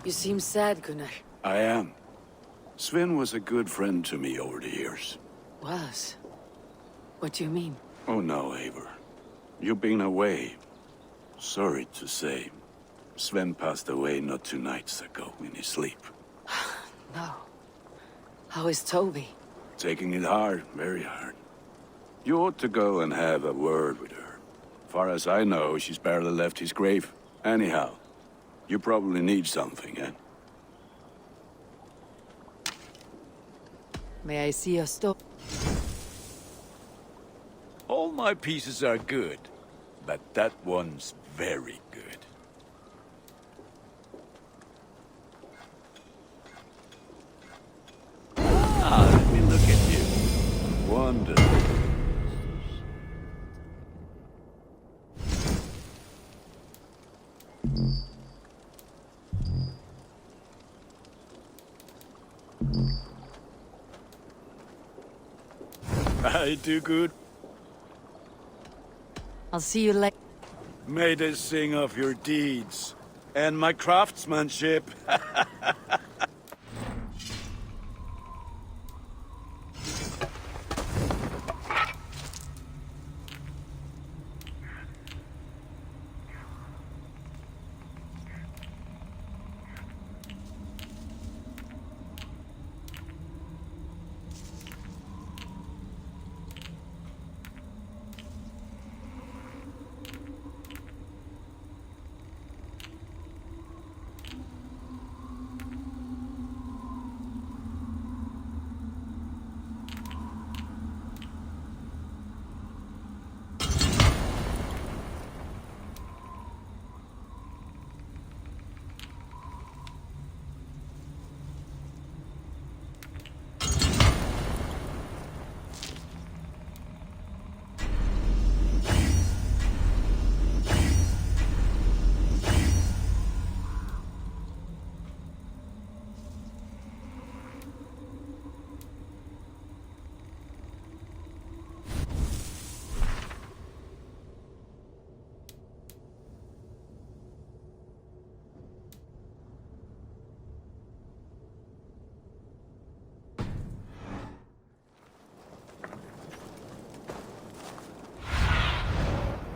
You seem sad, Gunnar. I am. Sven was a good friend to me over the years. Was? What do you mean? Oh no, Eivor. You've been away. Sorry to say. Sven passed away not 2 nights ago in his sleep. No. How is Toby? Taking it hard, very hard. You ought to go and have a word with her. Far as I know, she's barely left his grave. Anyhow, you probably need something, eh? May I see your store? All my pieces are good, but that one's very good. Ah, let me look at you. Wonderful. I do good. I'll see you later. May they sing of your deeds and my craftsmanship.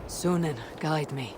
Sunan, guide me.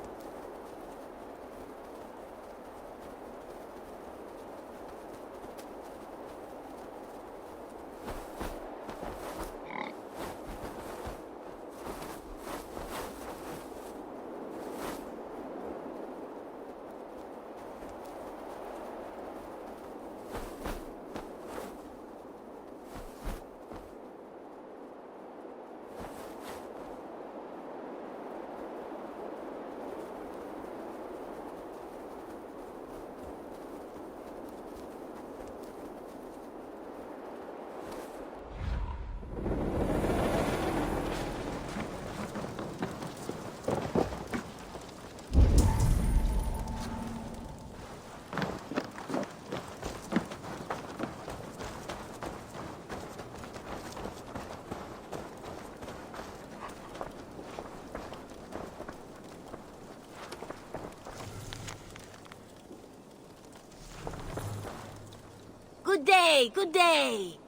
Good day, good day.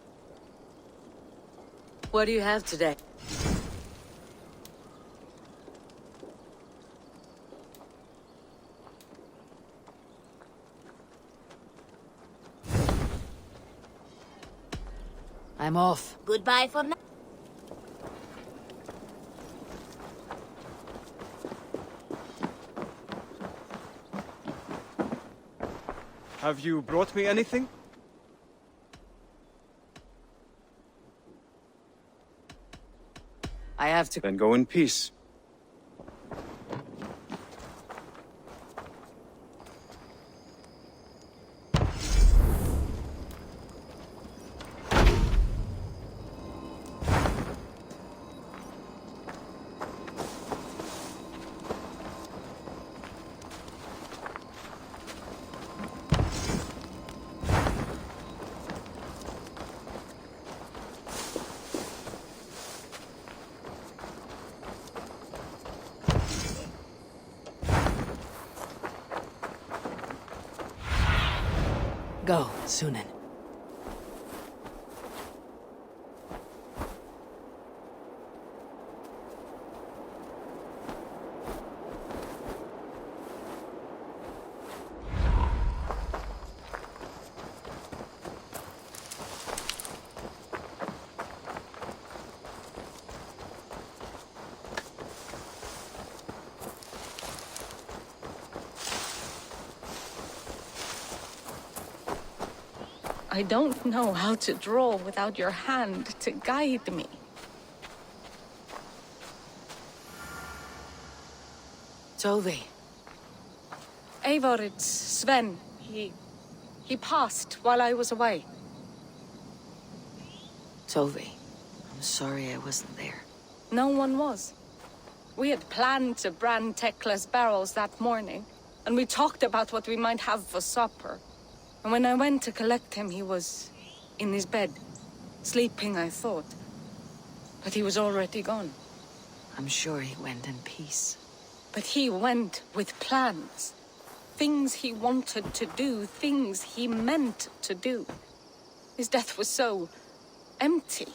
What do you have today? I'm off. Goodbye for now. Have you brought me anything? I have to... Then go in peace. Go, Sunan. I don't know how to draw without your hand to guide me. Tovi. Eivor, it's Sven. He passed while I was away. Tovi. I'm sorry I wasn't there. No one was. We had planned to brand Tekla's barrels that morning, and we talked about what we might have for supper. And when I went to collect him, he was in his bed, sleeping, I thought. But he was already gone. I'm sure he went in peace. But he went with plans. Things he wanted to do, things he meant to do. His death was so empty,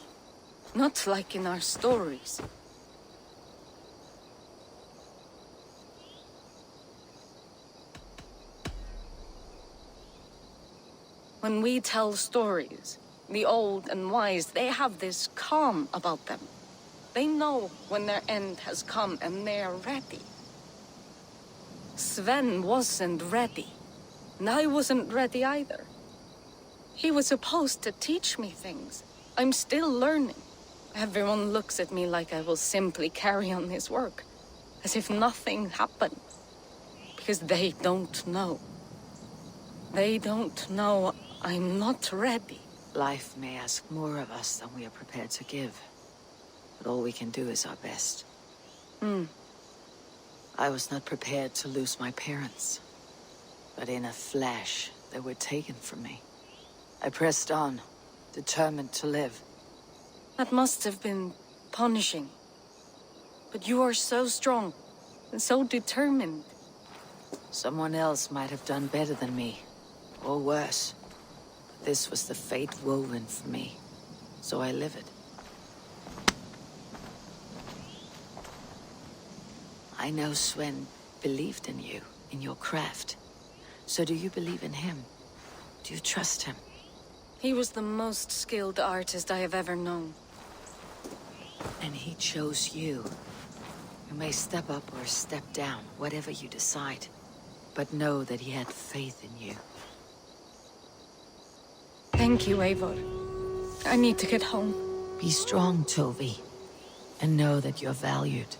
not like in our stories. When we tell stories, the old and wise, they have this calm about them. They know when their end has come and they're ready. Sven wasn't ready, and I wasn't ready either. He was supposed to teach me things. I'm still learning. Everyone looks at me like I will simply carry on his work, as if nothing happened. Because they don't know. They don't know I'm not ready. Life may ask more of us than we are prepared to give. But all we can do is our best. I was not prepared to lose my parents. But in a flash, they were taken from me. I pressed on, determined to live. That must have been punishing. But you are so strong, and so determined. Someone else might have done better than me, or worse. But this was the fate woven for me, so I live it. I know Sven believed in you, in your craft. So do you believe in him? Do you trust him? He was the most skilled artist I have ever known. And he chose you. You may step up or step down, whatever you decide. But know that he had faith in you. Thank you, Eivor. I need to get home. Be strong, Tovi. And know that you're valued.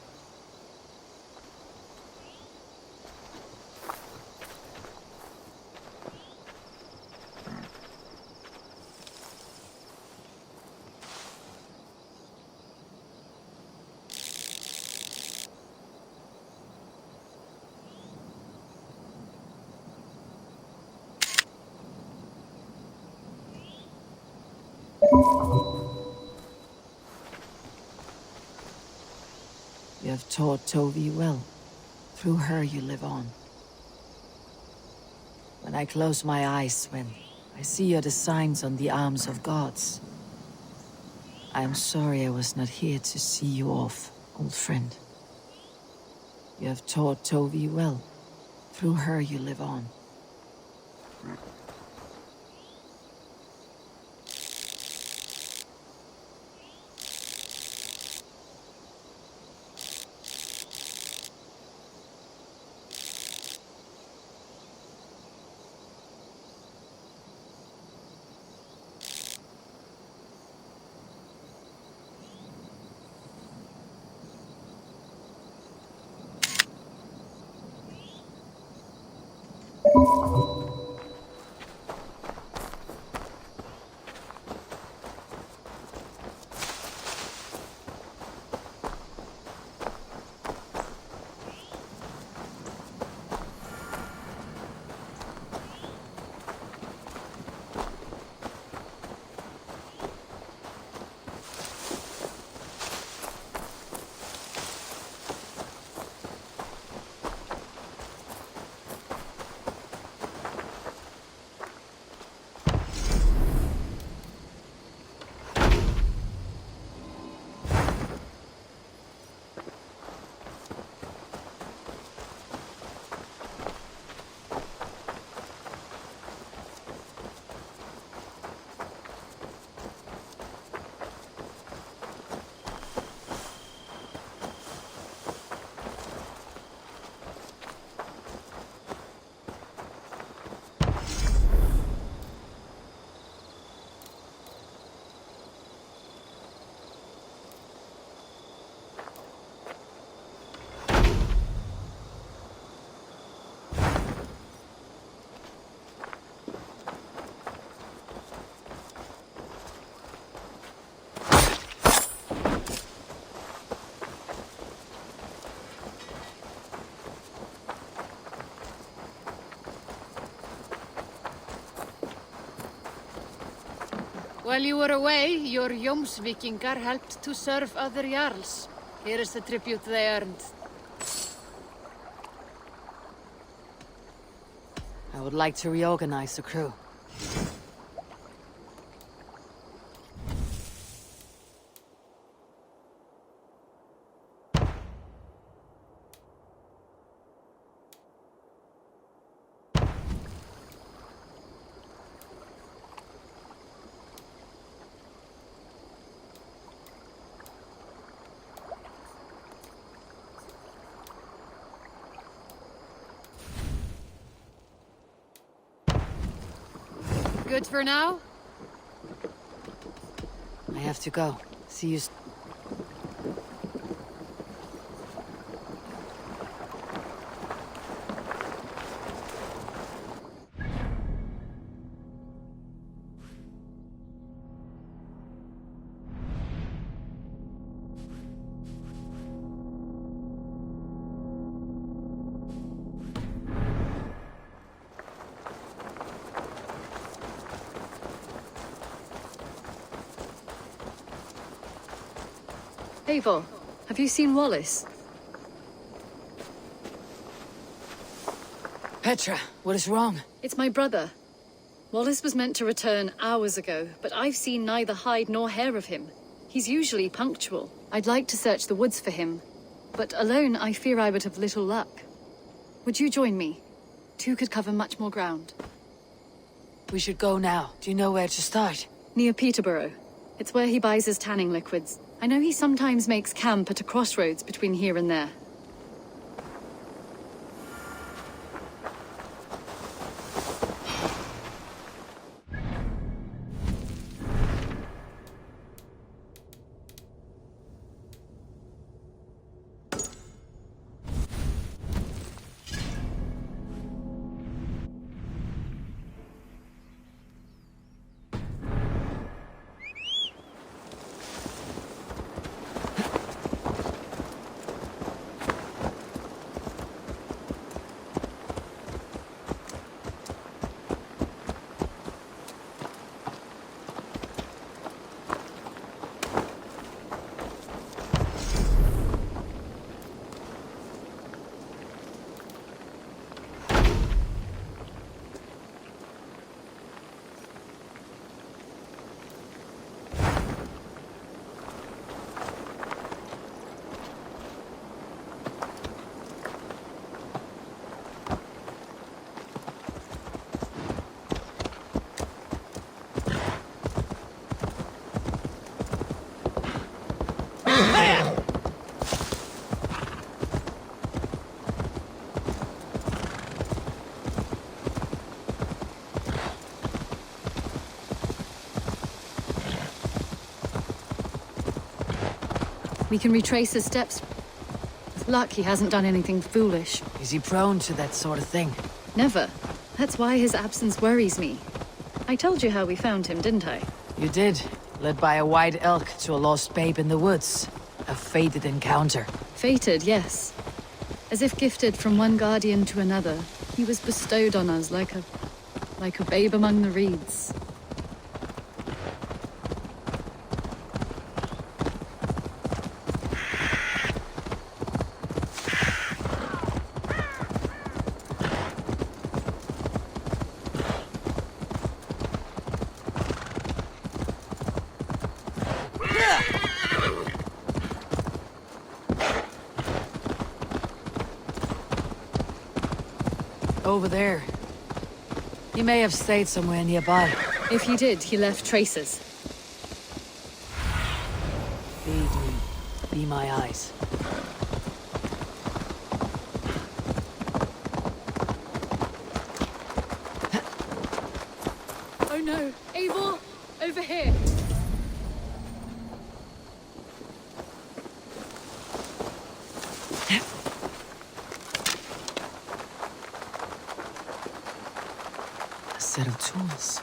You have taught Tovi well. Through her you live on. When I close my eyes, Sven, I see your designs on the arms of gods. I am sorry I was not here to see you off, old friend. You have taught Tovi well. Through her you live on. While you were away, your Jomsvikingar helped to serve other Jarls. Here is the tribute they earned. I would like to reorganize the crew. Good for now? I have to go. See you. Eivor, have you seen Wallace? Petra, what is wrong? It's my brother. Wallace was meant to return hours ago, but I've seen neither hide nor hair of him. He's usually punctual. I'd like to search the woods for him, but alone I fear I would have little luck. Would you join me? Two could cover much more ground. We should go now. Do you know where to start? Near Peterborough. It's where he buys his tanning liquids. I know he sometimes makes camp at a crossroads between here and there. We can retrace his steps. With luck, he hasn't done anything foolish. Is he prone to that sort of thing? Never. That's why his absence worries me. I told you how we found him, didn't I? You did. Led by a white elk to a lost babe in the woods. A fated encounter. Fated, yes. As if gifted from one guardian to another, he was bestowed on us like a babe among the reeds. Over there. He may have stayed somewhere nearby. If he did, he left traces. Feed me. Be my eyes. Oh no! Eivor! Over here! A set of tools.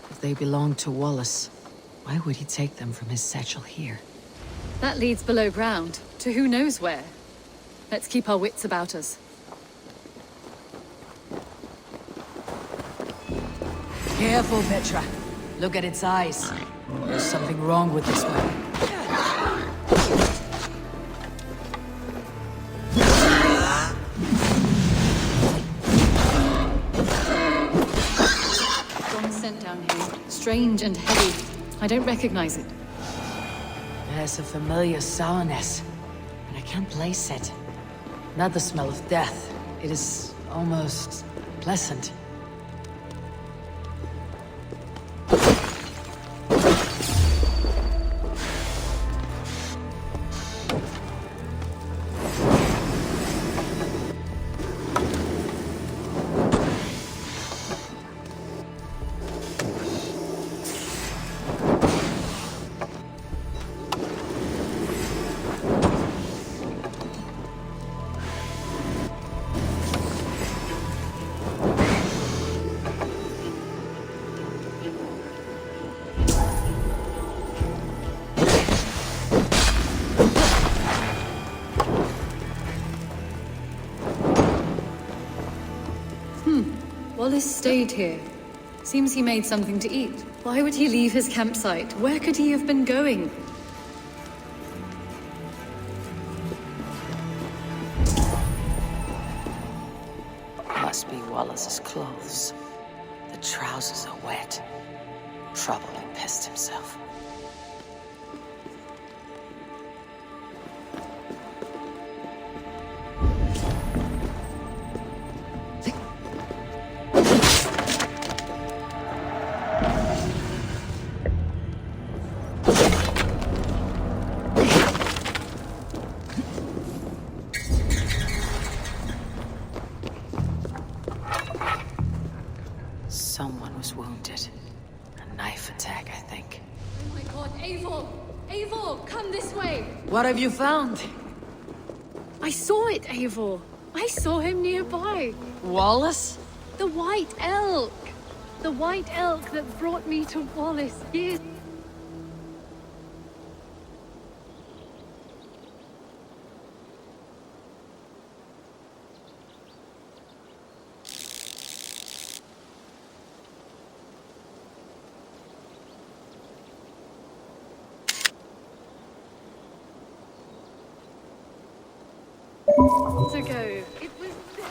If they belonged to Wallace, why would he take them from his satchel here? That leads below ground, to who knows where. Let's keep our wits about us. Careful, Petra. Look at its eyes. There's something wrong with this one. Strong scent down here. Strange and heavy. I don't recognize it. There's a familiar sourness, but I can't place it. Not the smell of death. It is almost pleasant. Wallace stayed here. Seems he made something to eat. Why would he leave his campsite? Where could he have been going? Must be Wallace's clothes. The trousers are wet. Probably pissed himself. Someone was wounded. A knife attack, I think. Oh my god, Eivor! Eivor, come this way! What have you found? I saw it, Eivor! I saw him nearby! Wallace? The White Elk! The White Elk that brought me to Wallace years... ago. It was there.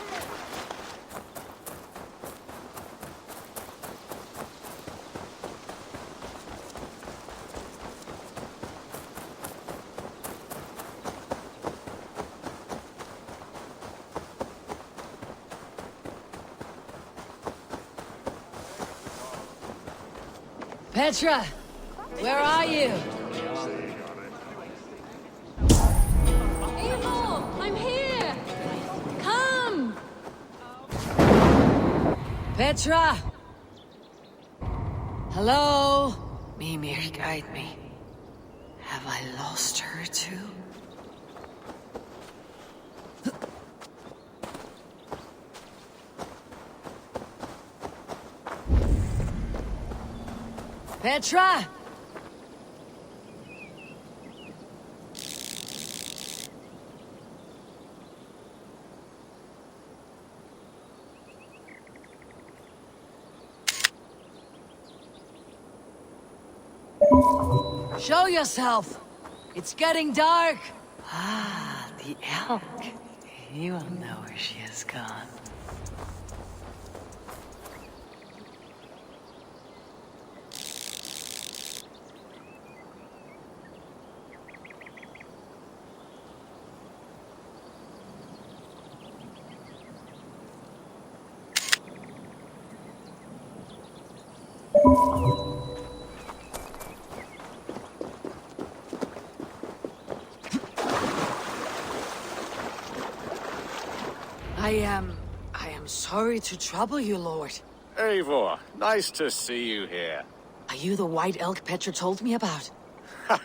Petra! Where are you? Eivor! I'm here! Come! Petra! Hello? Mimir, guide me. Have I lost her too? Petra! Show yourself! It's getting dark! Ah, the elk. You will know where she has gone. I am sorry to trouble you, Lord. Eivor, nice to see you here. Are you the white elk Petra told me about?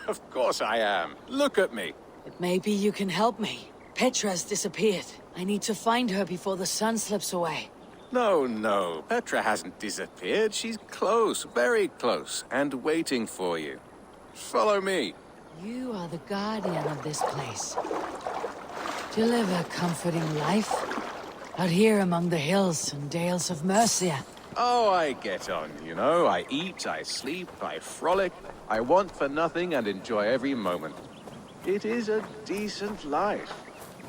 Of course I am. Look at me. But maybe you can help me. Petra has disappeared. I need to find her before the sun slips away. No. Petra hasn't disappeared. She's close, very close, and waiting for you. Follow me. You are the guardian of this place. Do you live a comforting life? Out here among the hills and dales of Mercia. Oh, I get on, you know. I eat, I sleep, I frolic. I want for nothing and enjoy every moment. It is a decent life.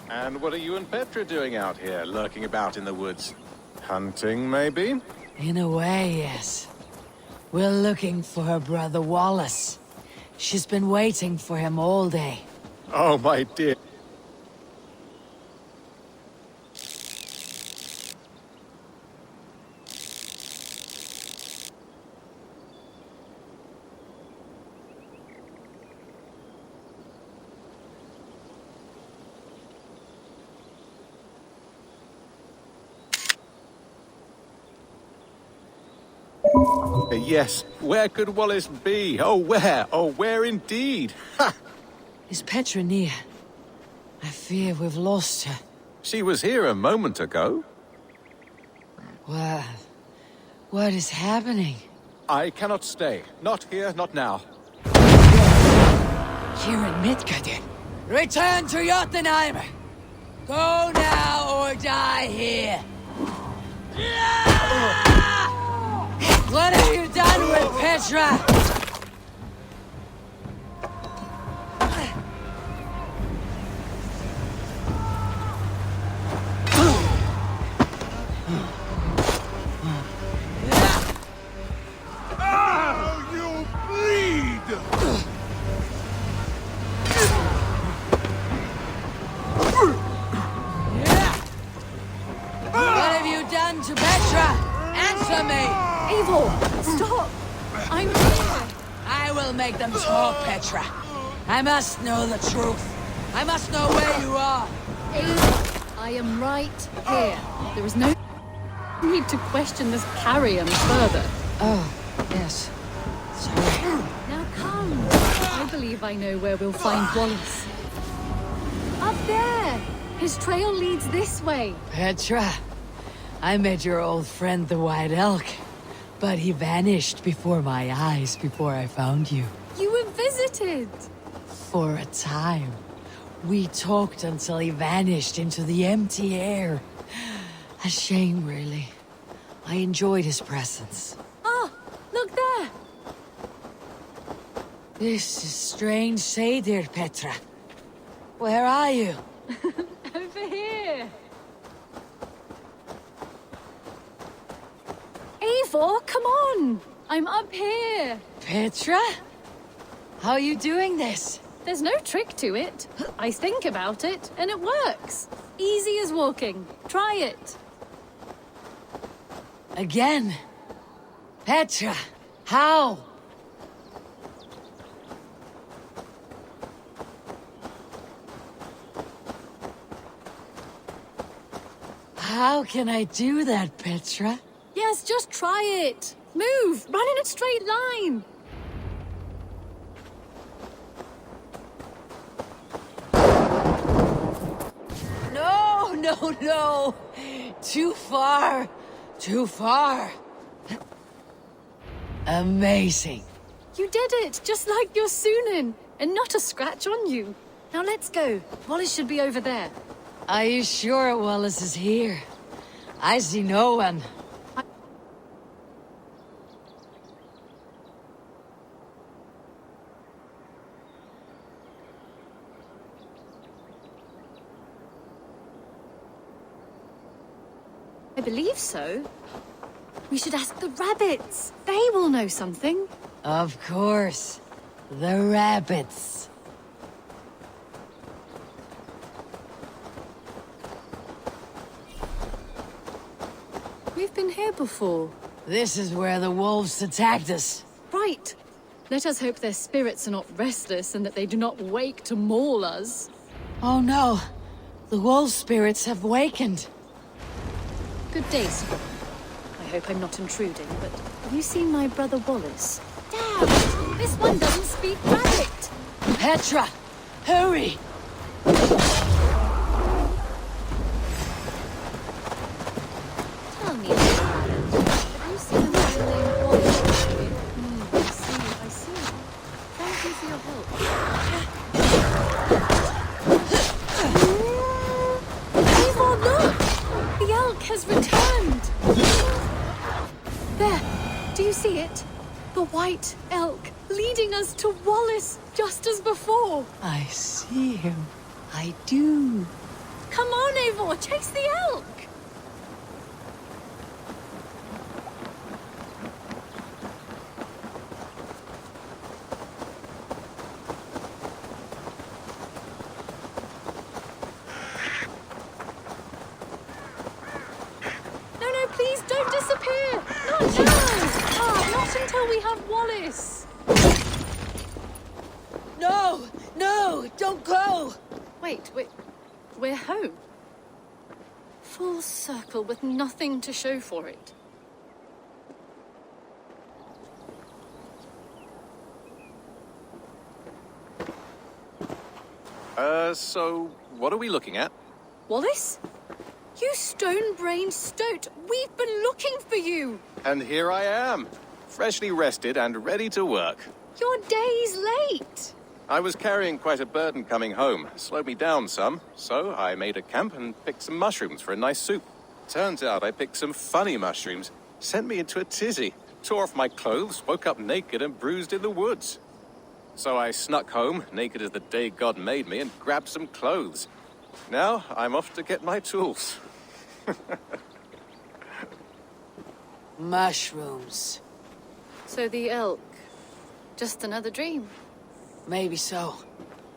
And what are you and Petra doing out here, lurking about in the woods? Hunting, maybe? In a way, yes. We're looking for her brother Wallace. She's been waiting for him all day. Oh, my dear. Yes, where could Wallace be? Oh, where? Oh, where indeed? Ha! Is Petra near? I fear we've lost her. She was here a moment ago. What is happening? I cannot stay. Not here, not now. Here in Midgard. Return to Jotunheim! Go now or die here! What have you done with Petra? You bleed! What have you done to Petra? Answer me! Eivor, stop! I'm here! I will make them talk, Petra. I must know the truth. I must know where you are. Eivor, I am right here. There is no need to question this carrion further. Oh, yes. Sorry. Now come. I believe I know where we'll find Wallace. Up there! His trail leads this way. Petra, I met your old friend the White Elk, but he vanished before my eyes before I found you. You were visited. For a time. We talked until he vanished into the empty air. A shame, really. I enjoyed his presence. Ah, look there. This is strange, say, dear Petra. Where are you? Over here. Eivor, come on. I'm up here. Petra? How are you doing this? There's no trick to it. I think about it, and it works. Easy as walking. Try it. Again? Petra, how? How can I do that, Petra? Yes, just try it. Move. Run in a straight line. No. Too far. Too far. Amazing. You did it, just like your Sunan, and not a scratch on you. Now let's go. Wallace should be over there. Are you sure Wallace is here? I see no one. I believe so. We should ask the rabbits. They will know something. Of course. The rabbits. We've been here before. This is where the wolves attacked us. Right. Let us hope their spirits are not restless and that they do not wake to maul us. Oh no. The wolf spirits have wakened. Good day, sir. I hope I'm not intruding, but have you seen my brother Wallace? Damn! This one doesn't speak rabbit! Petra! Hurry! Tell me about it. Have you seen a man named Wallace? I see. Thank you for your help. Eivor, look! The elk has returned! There! Do you see it? The white elk leading us to Wallace, just as before. I see him. I do. Come on, Eivor, chase the elk! No, please don't disappear! Not now! Not until we have Wallace! No! No! Don't go! Wait. We're home. Full circle with nothing to show for it. So what are we looking at? Wallace? You stone-brained stoat! We've been looking for you! And here I am, freshly rested and ready to work. You're days late! I was carrying quite a burden coming home. Slowed me down some, so I made a camp and picked some mushrooms for a nice soup. Turns out I picked some funny mushrooms. Sent me into a tizzy. Tore off my clothes, woke up naked and bruised in the woods. So I snuck home, naked as the day God made me, and grabbed some clothes. Now I'm off to get my tools. Mushrooms. So the elk, just another dream. Maybe so.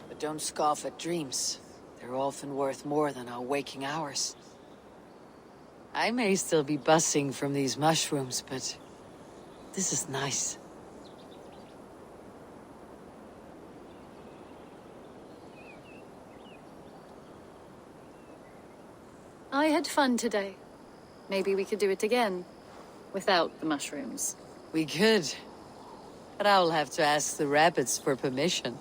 But don't scoff at dreams. They're often worth more than our waking hours. I may still be buzzing from these mushrooms, but this is nice. I had fun today. Maybe we could do it again, without the mushrooms. We could. But I'll have to ask the rabbits for permission.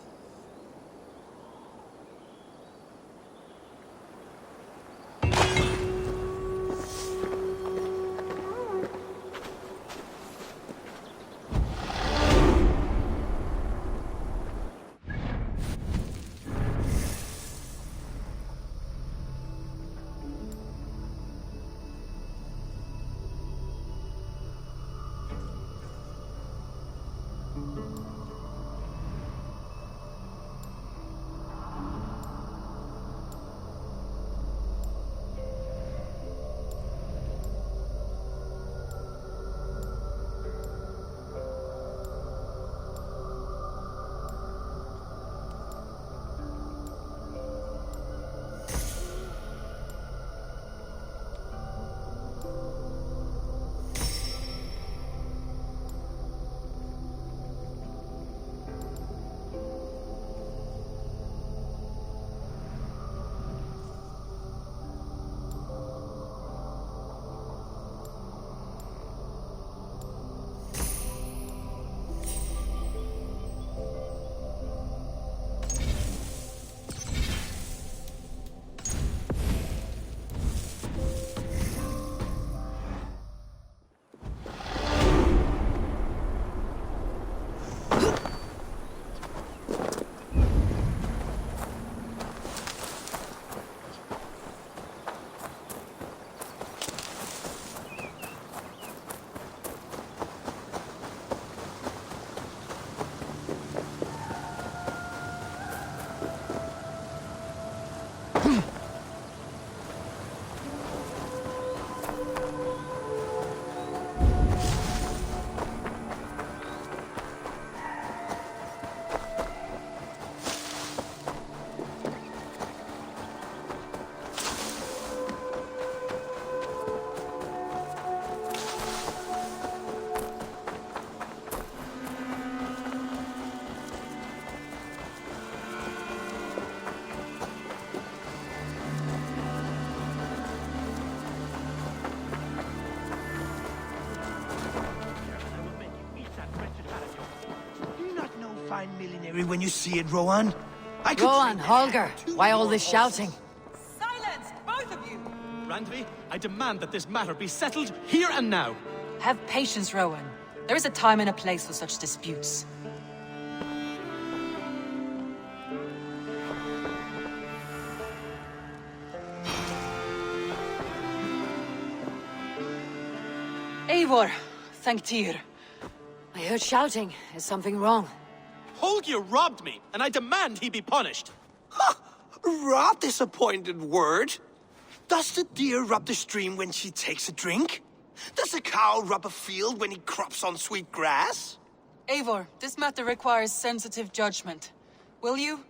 me when you see it, Rowan. Rowan, Holger, why all this shouting? Silence, both of you! Randvi, I demand that this matter be settled here and now. Have patience, Rowan. There is a time and a place for such disputes. Eivor, thank Tyr. I heard shouting. Is something wrong? Holger robbed me, and I demand he be punished. Rot is a pointed word. Does the deer rub the stream when she takes a drink? Does a cow rub a field when he crops on sweet grass? Eivor, this matter requires sensitive judgment. Will you?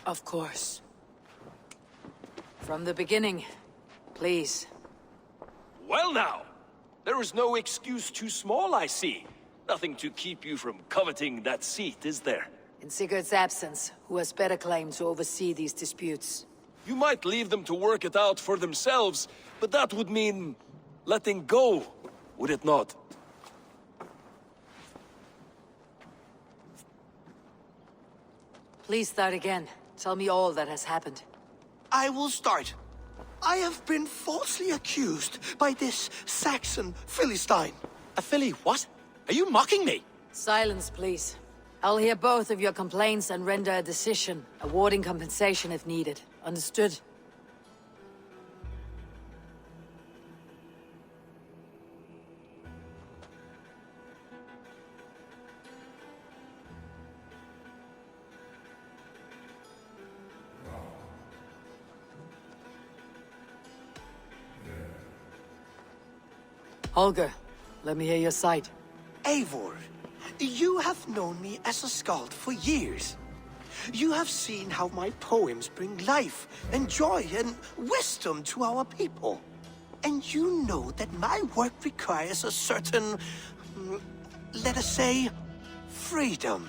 Of course. From the beginning, please. Well now, there is no excuse too small, I see. Nothing to keep you from coveting that seat, is there? In Sigurd's absence, who has better claim to oversee these disputes? You might leave them to work it out for themselves, but that would mean letting go, would it not? Please start again. Tell me all that has happened. I will start. I have been falsely accused by this Saxon Philistine. A Philly what? Are you mocking me? Silence, please. I'll hear both of your complaints and render a decision, awarding compensation if needed. Understood? Holger, let me hear your side. Eivor, you have known me as a skald for years. You have seen how my poems bring life and joy and wisdom to our people. And you know that my work requires a certain, let us say, freedom.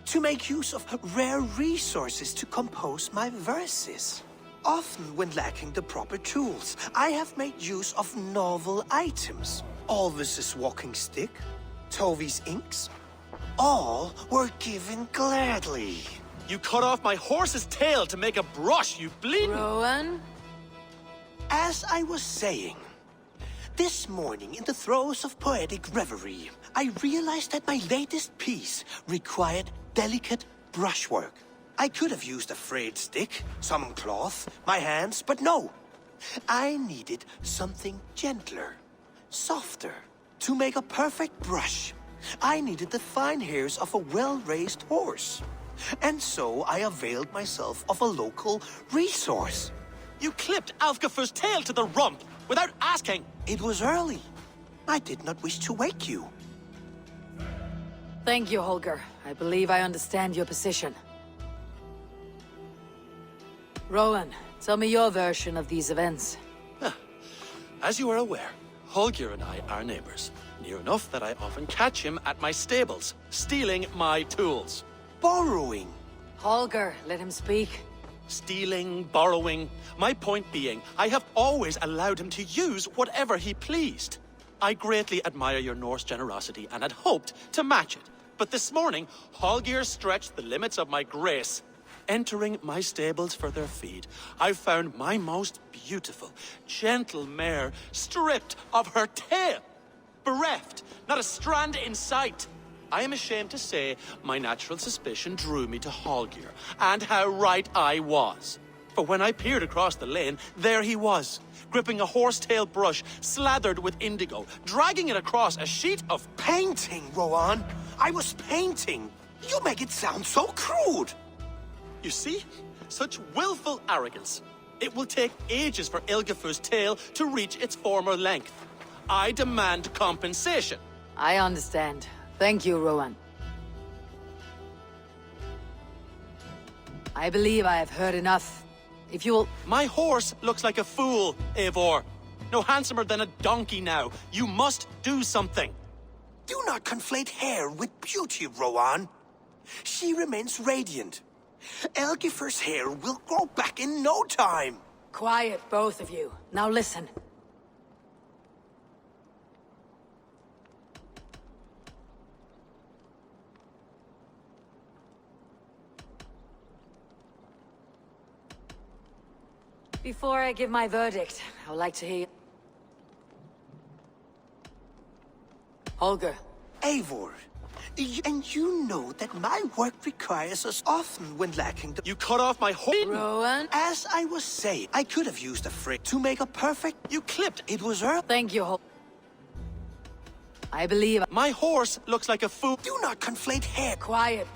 To make use of rare resources to compose my verses. Often when lacking the proper tools, I have made use of novel items. Alvis's walking stick, Tovi's inks. All were given gladly. You cut off my horse's tail to make a brush, you bleeding... Rowan? As I was saying, this morning in the throes of poetic reverie, I realized that my latest piece required delicate brushwork. I could have used a frayed stick, some cloth, my hands, but no. I needed something gentler, softer. To make a perfect brush, I needed the fine hairs of a well-raised horse. And so I availed myself of a local resource. You clipped Alfgafur's tail to the rump without asking. It was early. I did not wish to wake you. Thank you, Holger. I believe I understand your position. Rowan, tell me your version of these events. As you are aware, Holger and I are neighbors. Near enough that I often catch him at my stables, stealing my tools. Borrowing. Holger, let him speak. Stealing, borrowing. My point being, I have always allowed him to use whatever he pleased. I greatly admire your Norse generosity and had hoped to match it. But this morning, Holger stretched the limits of my grace. Entering my stables for their feed, I found my most beautiful, gentle mare stripped of her tail. Bereft, not a strand in sight. I am ashamed to say my natural suspicion drew me to Holger, and how right I was. For when I peered across the lane, there he was, gripping a horsetail brush slathered with indigo, dragging it across a sheet of... Painting, Rowan! I was painting! You make it sound so crude! You see? Such willful arrogance. It will take ages for Ilgafur's tail to reach its former length. I demand compensation. I understand. Thank you, Rowan. I believe I have heard enough. If you'll... My horse looks like a fool, Eivor. No handsomer than a donkey now. You must do something. Do not conflate hair with beauty, Rowan. She remains radiant. Elgifur's hair will grow back in no time. Quiet, both of you. Now listen. Before I give my verdict, I would like to hear... Holger. Eivor, and you know that my work requires us often when lacking the... You cut off my horse! Rowan? As I was saying, I could have used a frick to make a perfect... You clipped! It was her. Thank you, I believe... My horse looks like a fool. Do not conflate hair. Quiet.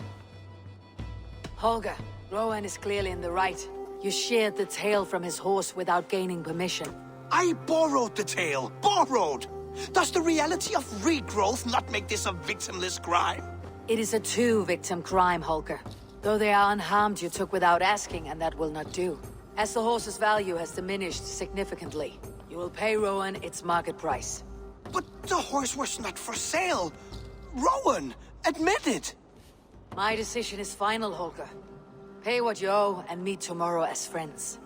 Holger, Rowan is clearly in the right. You sheared the tail from his horse without gaining permission. I borrowed the tail. Borrowed! Does the reality of regrowth not make this a victimless crime? It is a two-victim crime, Holger. Though they are unharmed, you took without asking, and that will not do. As the horse's value has diminished significantly, you will pay Rowan its market price. But the horse was not for sale. Rowan, admit it. My decision is final, Holger. Pay what you owe and meet tomorrow as friends.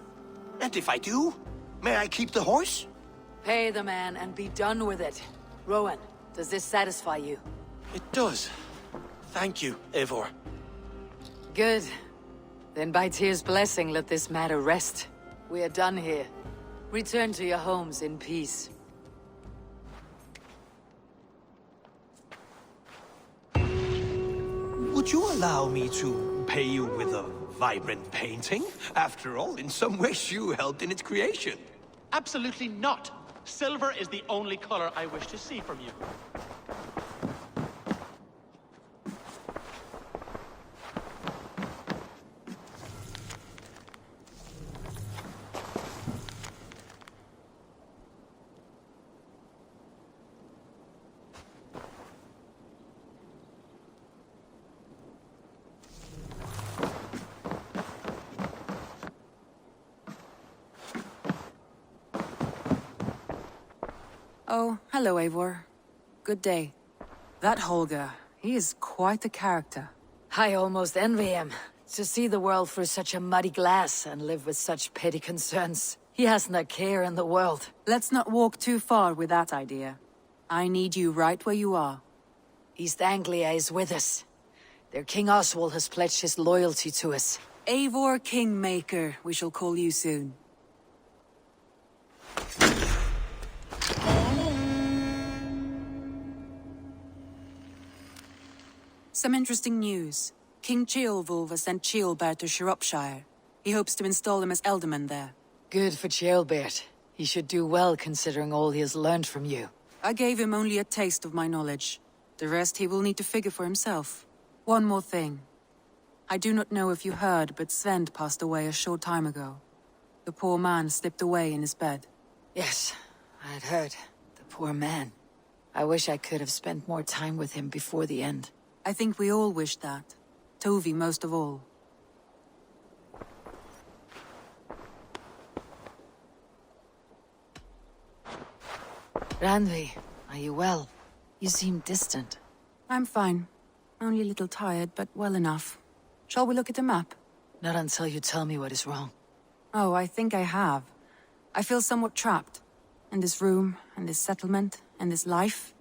And if I do, may I keep the horse? Pay the man and be done with it. Rowan, does this satisfy you? It does. Thank you, Eivor. Good. Then by Tyr's blessing, let this matter rest. We are done here. Return to your homes in peace. Would you allow me to pay you with a vibrant painting? After all, in some ways you helped in its creation. Absolutely not. Silver is the only color I wish to see from you. Oh, hello, Eivor. Good day. That Holger, he is quite a character. I almost envy him. To see the world through such a muddy glass and live with such petty concerns. He hasn't a care in the world. Let's not walk too far with that idea. I need you right where you are. East Anglia is with us. Their King Oswald has pledged his loyalty to us. Eivor Kingmaker, we shall call you soon. Some interesting news. King Ceolwulf has sent Ceolbert to Shropshire. He hopes to install him as Ealdorman there. Good for Ceolbert. He should do well considering all he has learned from you. I gave him only a taste of my knowledge. The rest he will need to figure for himself. One more thing. I do not know if you heard, but Sven passed away a short time ago. The poor man slipped away in his bed. Yes, I had heard. The poor man. I wish I could have spent more time with him before the end. I think we all wish that. Tovi most of all. Randvi, are you well? You seem distant. I'm fine. Only a little tired, but well enough. Shall we look at the map? Not until you tell me what is wrong. Oh, I think I have. I feel somewhat trapped. In this room, and this settlement, and this life.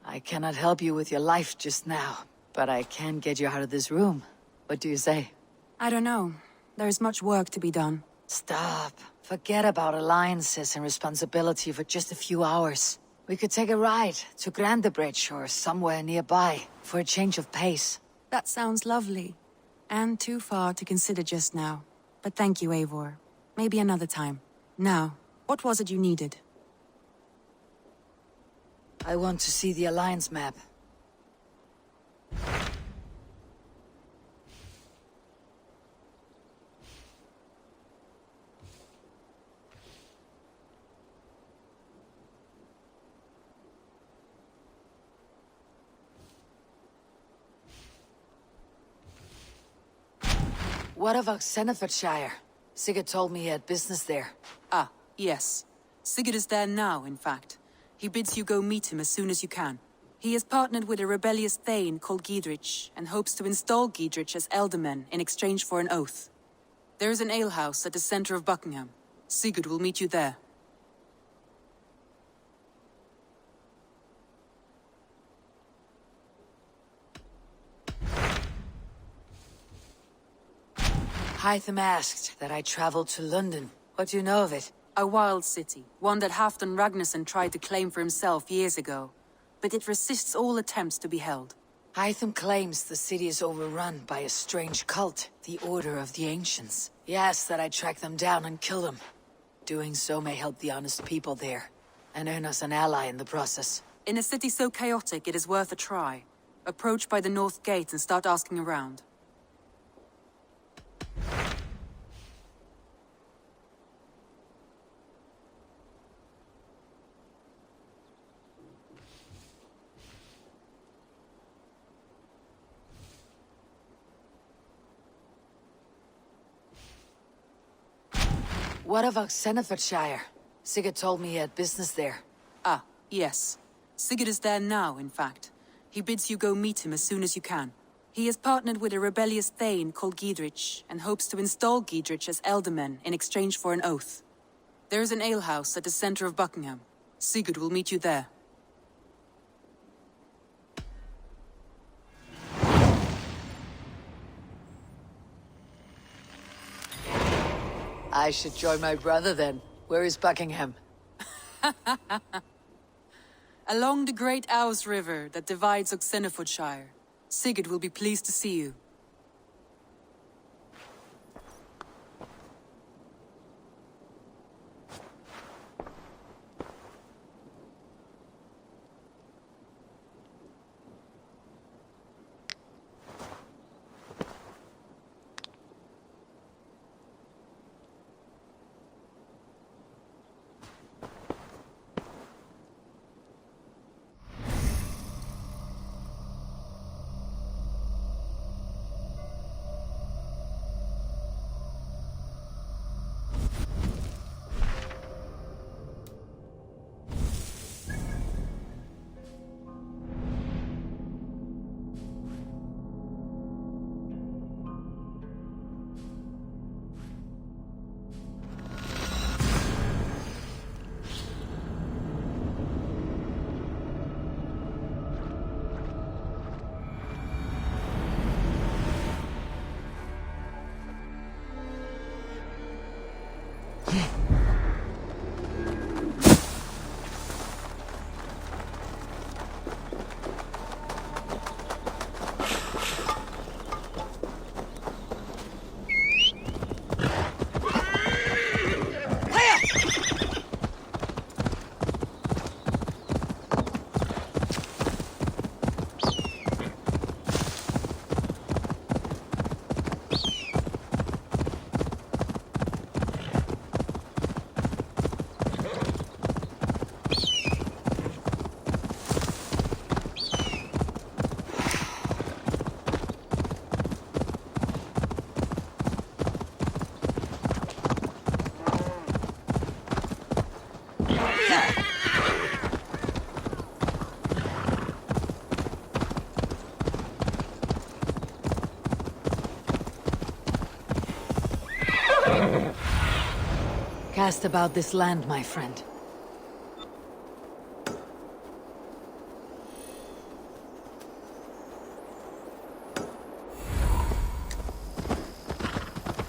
I cannot help you with your life just now, but I can get you out of this room. What do you say? I don't know. There is much work to be done. Stop. Forget about alliances and responsibility for just a few hours. We could take a ride to Grandebridge or somewhere nearby for a change of pace. That sounds lovely. And too far to consider just now. But thank you, Eivor. Maybe another time. Now, what was it you needed? I want to see the Alliance map. What of Senefordshire? Sigurd told me he had business there. Ah, yes. Sigurd is there now, in fact. He bids you go meet him as soon as you can. He has partnered with a rebellious Thane called Giedrich, and hopes to install Giedrich as Ealdorman in exchange for an oath. There is an alehouse at the center of Buckingham. Sigurd will meet you there. Hytham asked that I travel to London. What do you know of it? A wild city, one that Halfdan Ragnarsson tried to claim for himself years ago. But it resists all attempts to be held. Hytham claims the city is overrun by a strange cult, the Order of the Ancients. He asks that I track them down and kill them. Doing so may help the honest people there, and earn us an ally in the process. In a city so chaotic, it is worth a try. Approach by the North Gate and start asking around. What of Oxenfordshire? Sigurd told me he had business there. Ah, yes. Sigurd is there now, in fact. He bids you go meet him as soon as you can. He has partnered with a rebellious Thane called Giedrich, and hopes to install Giedrich as Elderman in exchange for an oath. There is an alehouse at the center of Buckingham. Sigurd will meet you there. I should join my brother then. Where is Buckingham? Along the great Ouse River that divides Oxenfordshire. Sigurd will be pleased to see you. Cast about this land, my friend.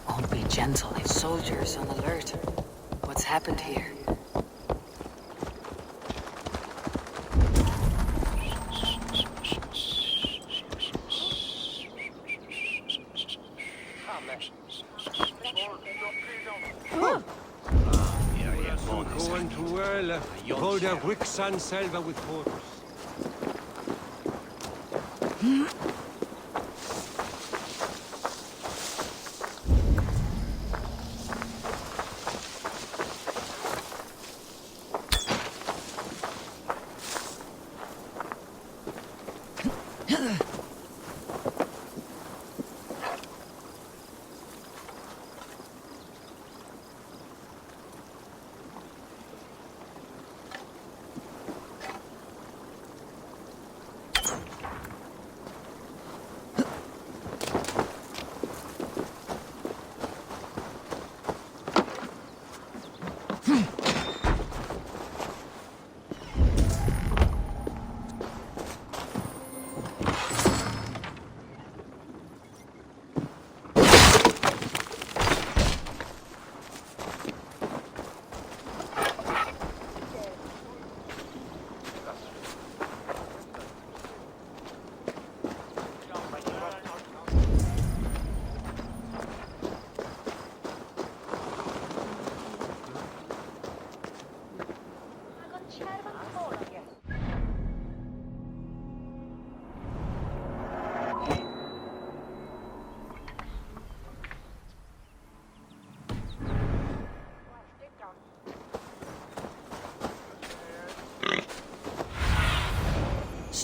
Won't be gentle if soldiers on alert. What's happened here? Going to whirl, hold a Wixan Selva with horse.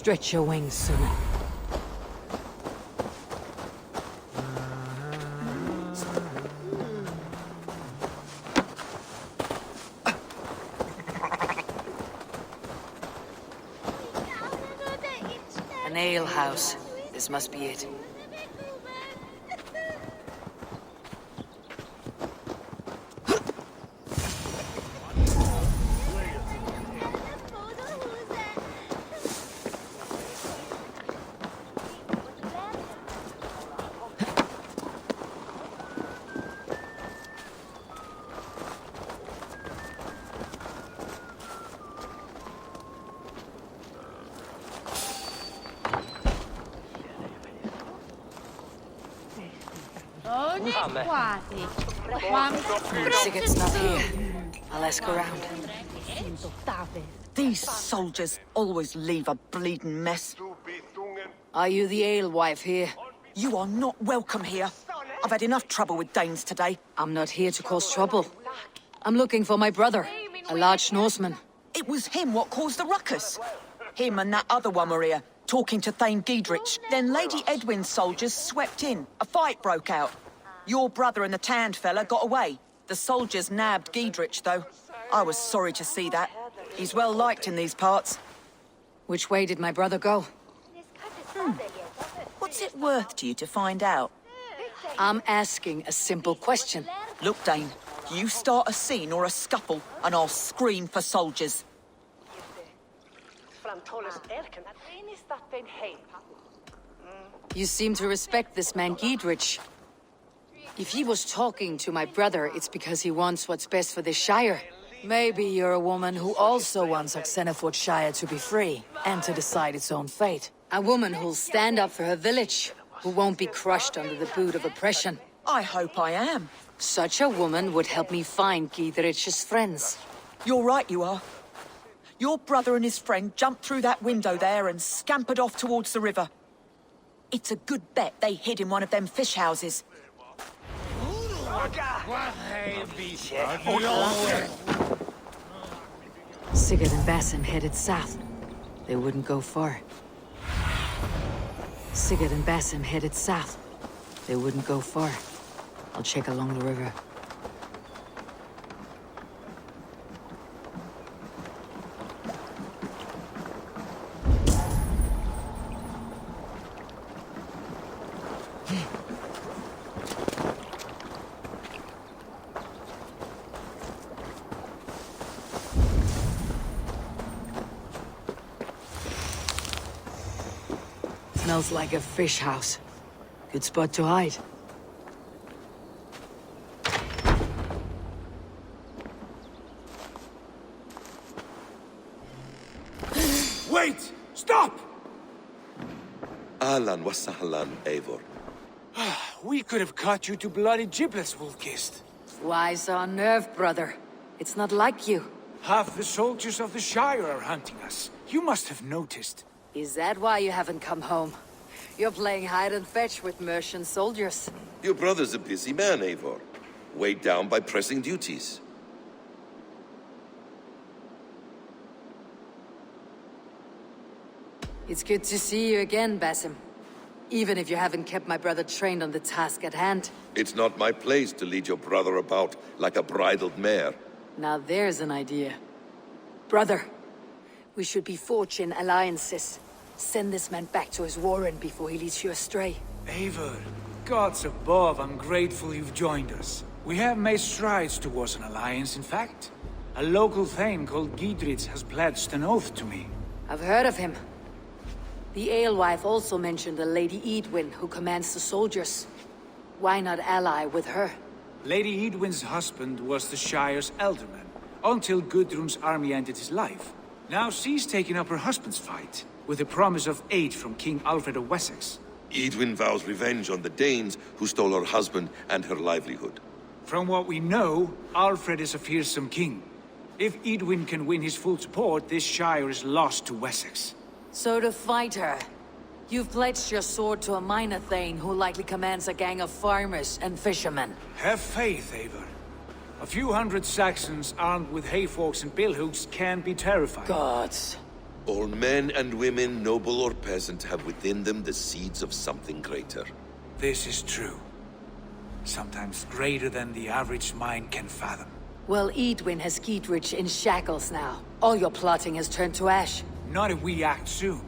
Stretch your wings, son. An ale house. This must be it. Sigurd's not here. I'll ask around. These soldiers always leave a bleeding mess. Are you the alewife here? You are not welcome here. I've had enough trouble with Danes today. I'm not here to cause trouble. I'm looking for my brother, a large Norseman. It was him what caused the ruckus. Him and that other one were here, talking to Thane Giedrich. Then Lady Edwin's soldiers swept in. A fight broke out. Your brother and the tanned fella got away. The soldiers nabbed Giedrich, though. I was sorry to see that. He's well liked in these parts. Which way did my brother go? What's it worth to you to find out? I'm asking a simple question. Look, Dane, you start a scene or a scuffle, and I'll scream for soldiers. You seem to respect this man Giedrich. If he was talking to my brother, it's because he wants what's best for this Shire. Maybe you're a woman who also wants Oxenford Shire to be free, and to decide its own fate. A woman who'll stand up for her village, who won't be crushed under the boot of oppression. I hope I am. Such a woman would help me find Giedrich's friends. You're right, you are. Your brother and his friend jumped through that window there and scampered off towards the river. It's a good bet they hid in one of them fish houses. Sigurd and Basim headed south. They wouldn't go far. Sigurd and Basim headed south. They wouldn't go far. I'll check along the river. Smells like a fish house. Good spot to hide. Wait! Stop! Ahlan wa sahlan, Eivor. We could have cut you to bloody giblets, Wolfkist. Why so unnerved, brother? It's not like you. Half the soldiers of the Shire are hunting us. You must have noticed. Is that why you haven't come home? You're playing hide and fetch with Mercian soldiers. Your brother's a busy man, Eivor. Weighed down by pressing duties. It's good to see you again, Basim. Even if you haven't kept my brother trained on the task at hand. It's not my place to lead your brother about like a bridled mare. Now there's an idea. Brother, we should be forging alliances. Send this man back to his warren before he leads you astray. Eivor, gods above, I'm grateful you've joined us. We have made strides towards an alliance, in fact. A local thane called Giedrich has pledged an oath to me. I've heard of him. The alewife also mentioned a Lady Edwin who commands the soldiers. Why not ally with her? Lady Edwin's husband was the Shire's alderman, until Gudrun's army ended his life. Now she's taken up her husband's fight, with a promise of aid from King Alfred of Wessex. Edwin vows revenge on the Danes who stole her husband and her livelihood. From what we know, Alfred is a fearsome king. If Edwin can win his full support, this Shire is lost to Wessex. So to fight her, you've pledged your sword to a minor thane who likely commands a gang of farmers and fishermen. Have faith, Eivor. A few hundred Saxons armed with hayforks and billhooks can be terrifying. Gods. All men and women, noble or peasant, have within them the seeds of something greater. This is true. Sometimes greater than the average mind can fathom. Well, Edwin has Giedrich in shackles now. All your plotting has turned to ash. Not if we act soon.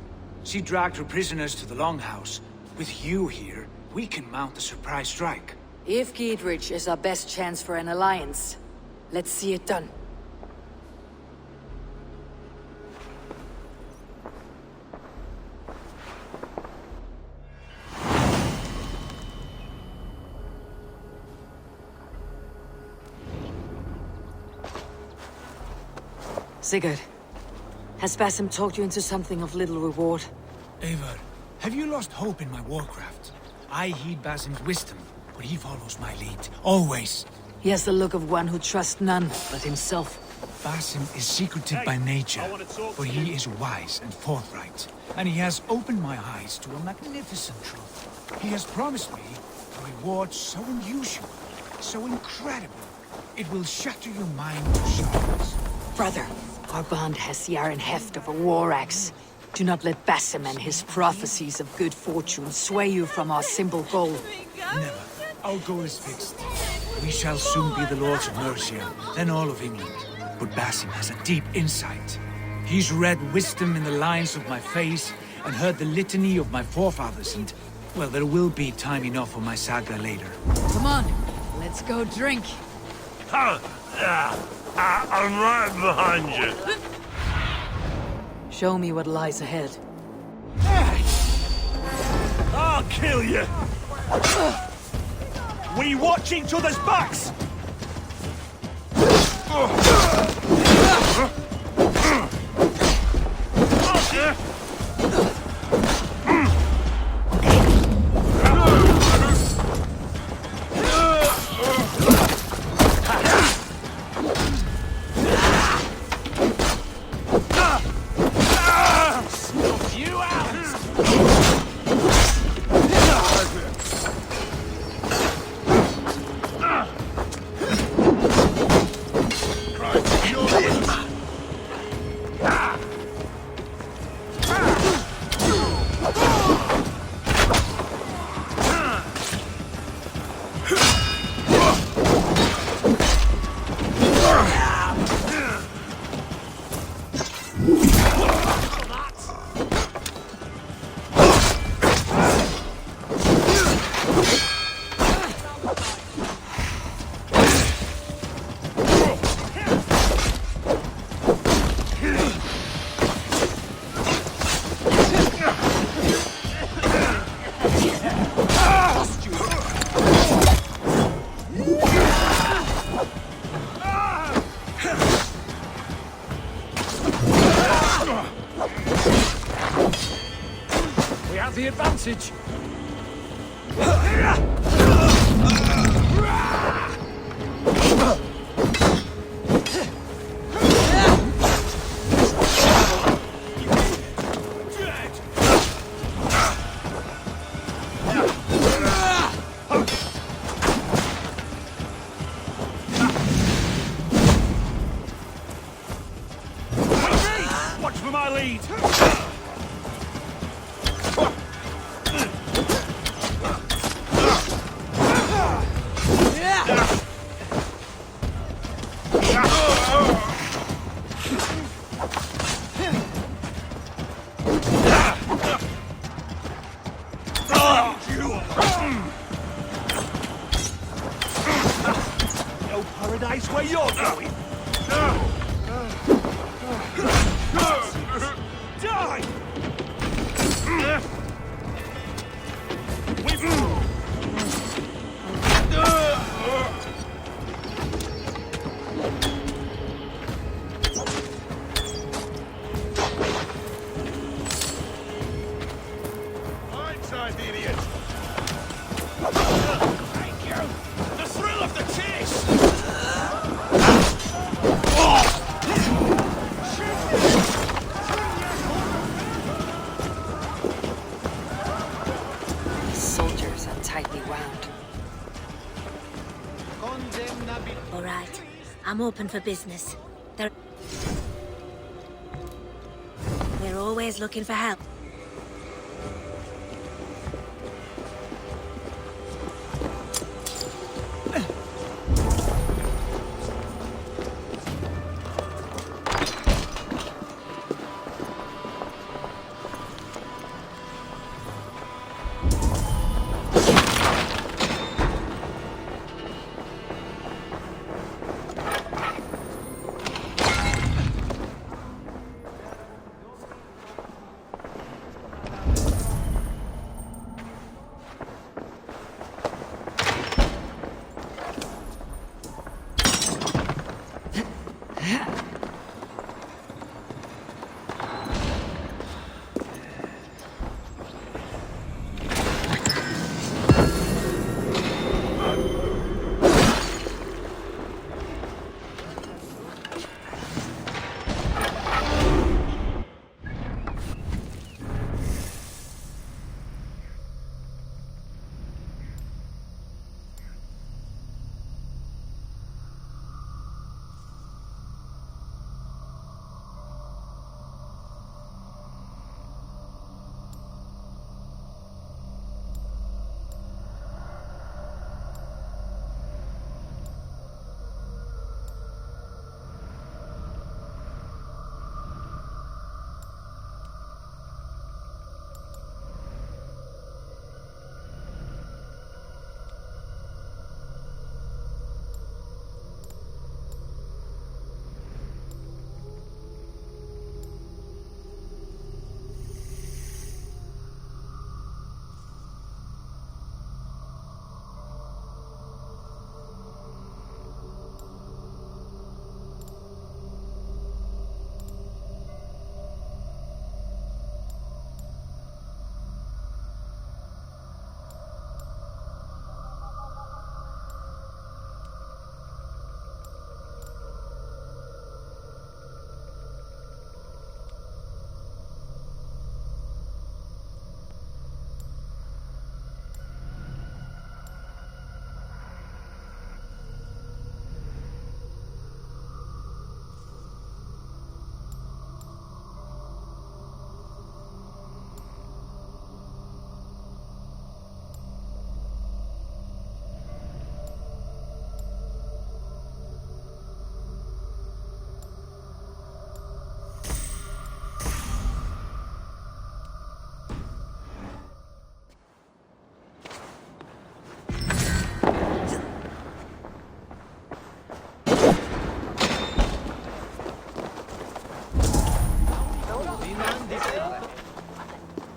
She dragged her prisoners to the Longhouse. With you here, we can mount a surprise strike. If Giedrich is our best chance for an alliance, let's see it done. Sigurd, has Basim talked you into something of little reward? Eivor, have you lost hope in my warcraft? I heed Basim's wisdom, but he follows my lead, always. He has the look of one who trusts none but himself. Basim is secretive by nature, but he is wise and forthright. And he has opened my eyes to a magnificent truth. He has promised me a reward so unusual, so incredible, it will shatter your mind to shards. Brother, our bond has the iron heft of a war axe. Do not let Basim and his prophecies of good fortune sway you from our simple goal. Never. Our goal is fixed. We shall soon be the lords of Mercia, then all of England. But Basim has a deep insight. He's read wisdom in the lines of my face and heard the litany of my forefathers, and, well, there will be time enough for my saga later. Come on, let's go drink. I'm right behind you. Show me what lies ahead. I'll kill you. We watch each other's backs. We have the advantage. Watch for my lead. No paradise where you're going. Die! Blindside the idiot! Thank you! The thrill of the chase! Soldiers are tightly wound. All right. I'm open for business. There always looking for help.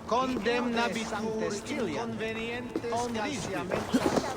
Condemnabitur inconvenientes scarciamentos.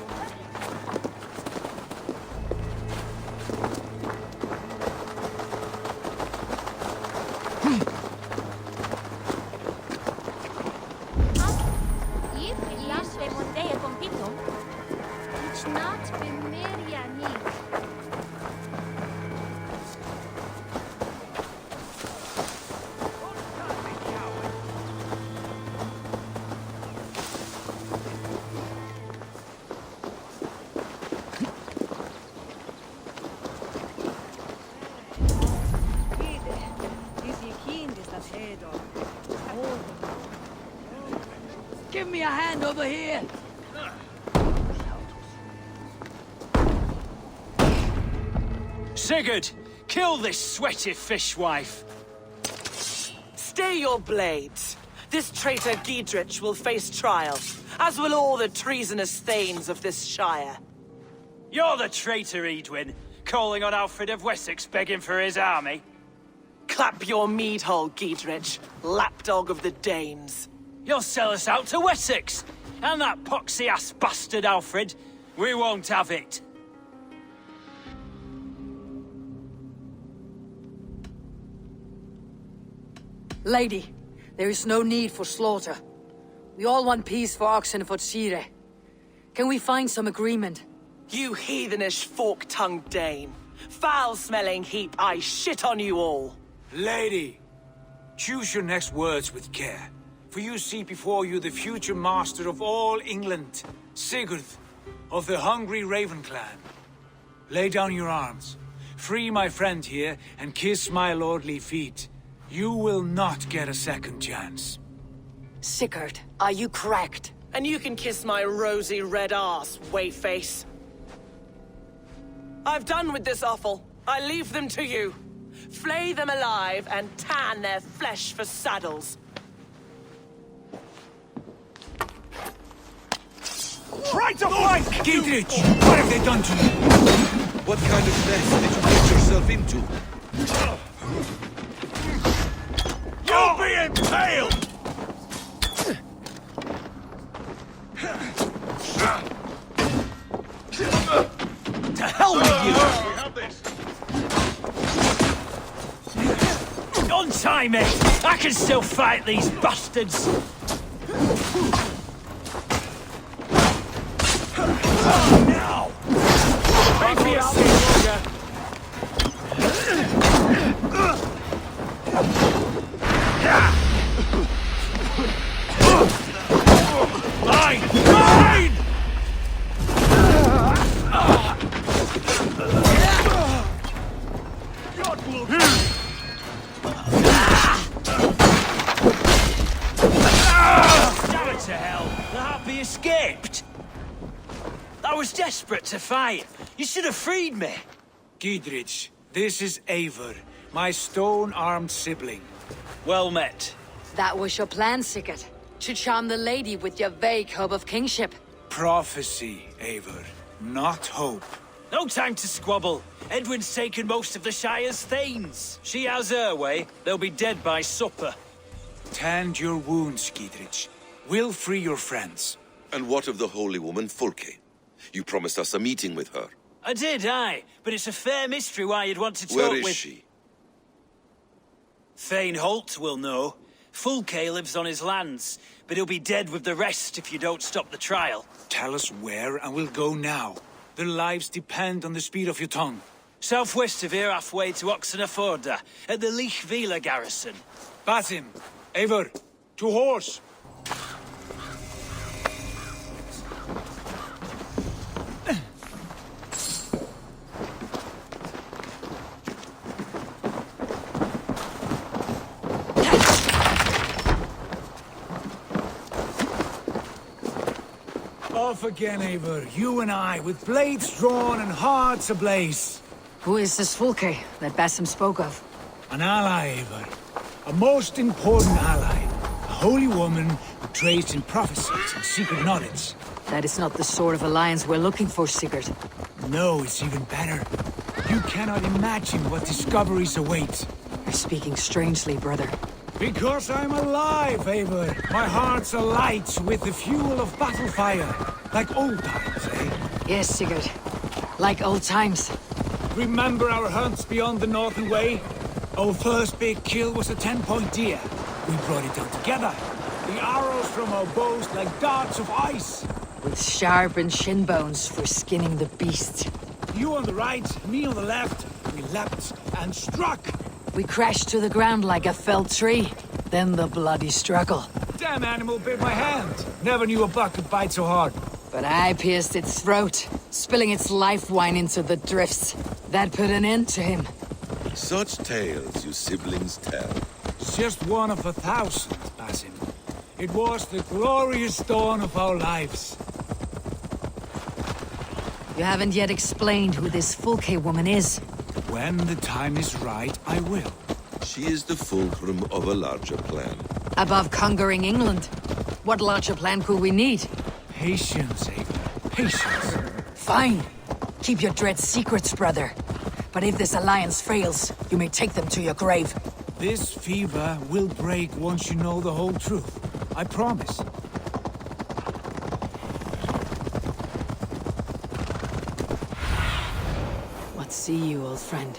Give me a hand over here! Sigurd! Kill this sweaty fishwife! Stay your blades. This traitor Giedrich will face trial, as will all the treasonous thanes of this shire. You're the traitor, Edwin, calling on Alfred of Wessex begging for his army. Clap your mead hole, Giedrich, lapdog of the Danes. You'll sell us out to Wessex, and that poxy-ass bastard Alfred. We won't have it. Lady, there is no need for slaughter. We all want peace for Oxenford. Can we find some agreement? You heathenish fork-tongued Dane. Foul-smelling heap, I shit on you all. Lady, choose your next words with care. For you see before you the future master of all England, Sigurd, of the hungry Raven clan. Lay down your arms, free my friend here, and kiss my lordly feet. You will not get a second chance. Sigurd, are you cracked? And you can kiss my rosy red ass, wayface. I've done with this offal. I leave them to you. Flay them alive and tan their flesh for saddles. Try to fight! Giedrich, what have they done to you? What kind of mess did you get yourself into? You'll be impaled! To hell with you! We have this. Untie me! I can still fight these bastards! Now! Make me out, Mine! Mine! Damn it to hell! The Happy escaped! I was desperate to fight. You should have freed me. Giedrich, this is Eivor, my stone-armed sibling. Well met. That was your plan, Sigurd. To charm the lady with your vague hope of kingship. Prophecy, Eivor, not hope. No time to squabble. Edwin's taken most of the Shire's thanes. She has her way. They'll be dead by supper. Tend your wounds, Giedrich. We'll free your friends. And what of the holy woman Fulke? You promised us a meeting with her. I did, aye. But it's a fair mystery why you'd want to talk Where with... is she? Thane Holt will know. Fulke lives on his lands, but he'll be dead with the rest if you don't stop the trial. Tell us where, and we'll go now. Their lives depend on the speed of your tongue. Southwest of here, halfway to Oxenaforda, at the Lichvila garrison. Basim, Eivor, to horse! Off again, Eivor. You and I, with blades drawn and hearts ablaze. Who is this Fulke that Basim spoke of? An ally, Eivor. A most important ally. A holy woman who trades in prophecies and secret knowledge. That is not the sort of alliance we're looking for, Sigurd. No, it's even better. You cannot imagine what discoveries await. You're speaking strangely, brother. Because I'm alive, Eivor. My heart's alight with the fuel of battle fire. Like old times, eh? Yes, Sigurd. Like old times. Remember our hunts beyond the Northern Way? Our first big kill was a 10-point deer. We brought it down together. The arrows from our bows like darts of ice. With sharpened shin bones for skinning the beast. You on the right, me on the left. We leapt and struck. We crashed to the ground like a felled tree. Then the bloody struggle. Damn animal bit my hand. Never knew a buck could bite so hard. But I pierced its throat, spilling its life wine into the drifts. That put an end to him. Such tales you siblings tell. It's just one of 1,000, Basim. It was the glorious dawn of our lives. You haven't yet explained who this Fulke woman is. When the time is right, I will. She is the fulcrum of a larger plan. Above conquering England, what larger plan could we need? Patience, Eivor. Patience. Fine. Keep your dread secrets, brother. But if this alliance fails, you may take them to your grave. This fever will break once you know the whole truth. I promise. What see you, old friend?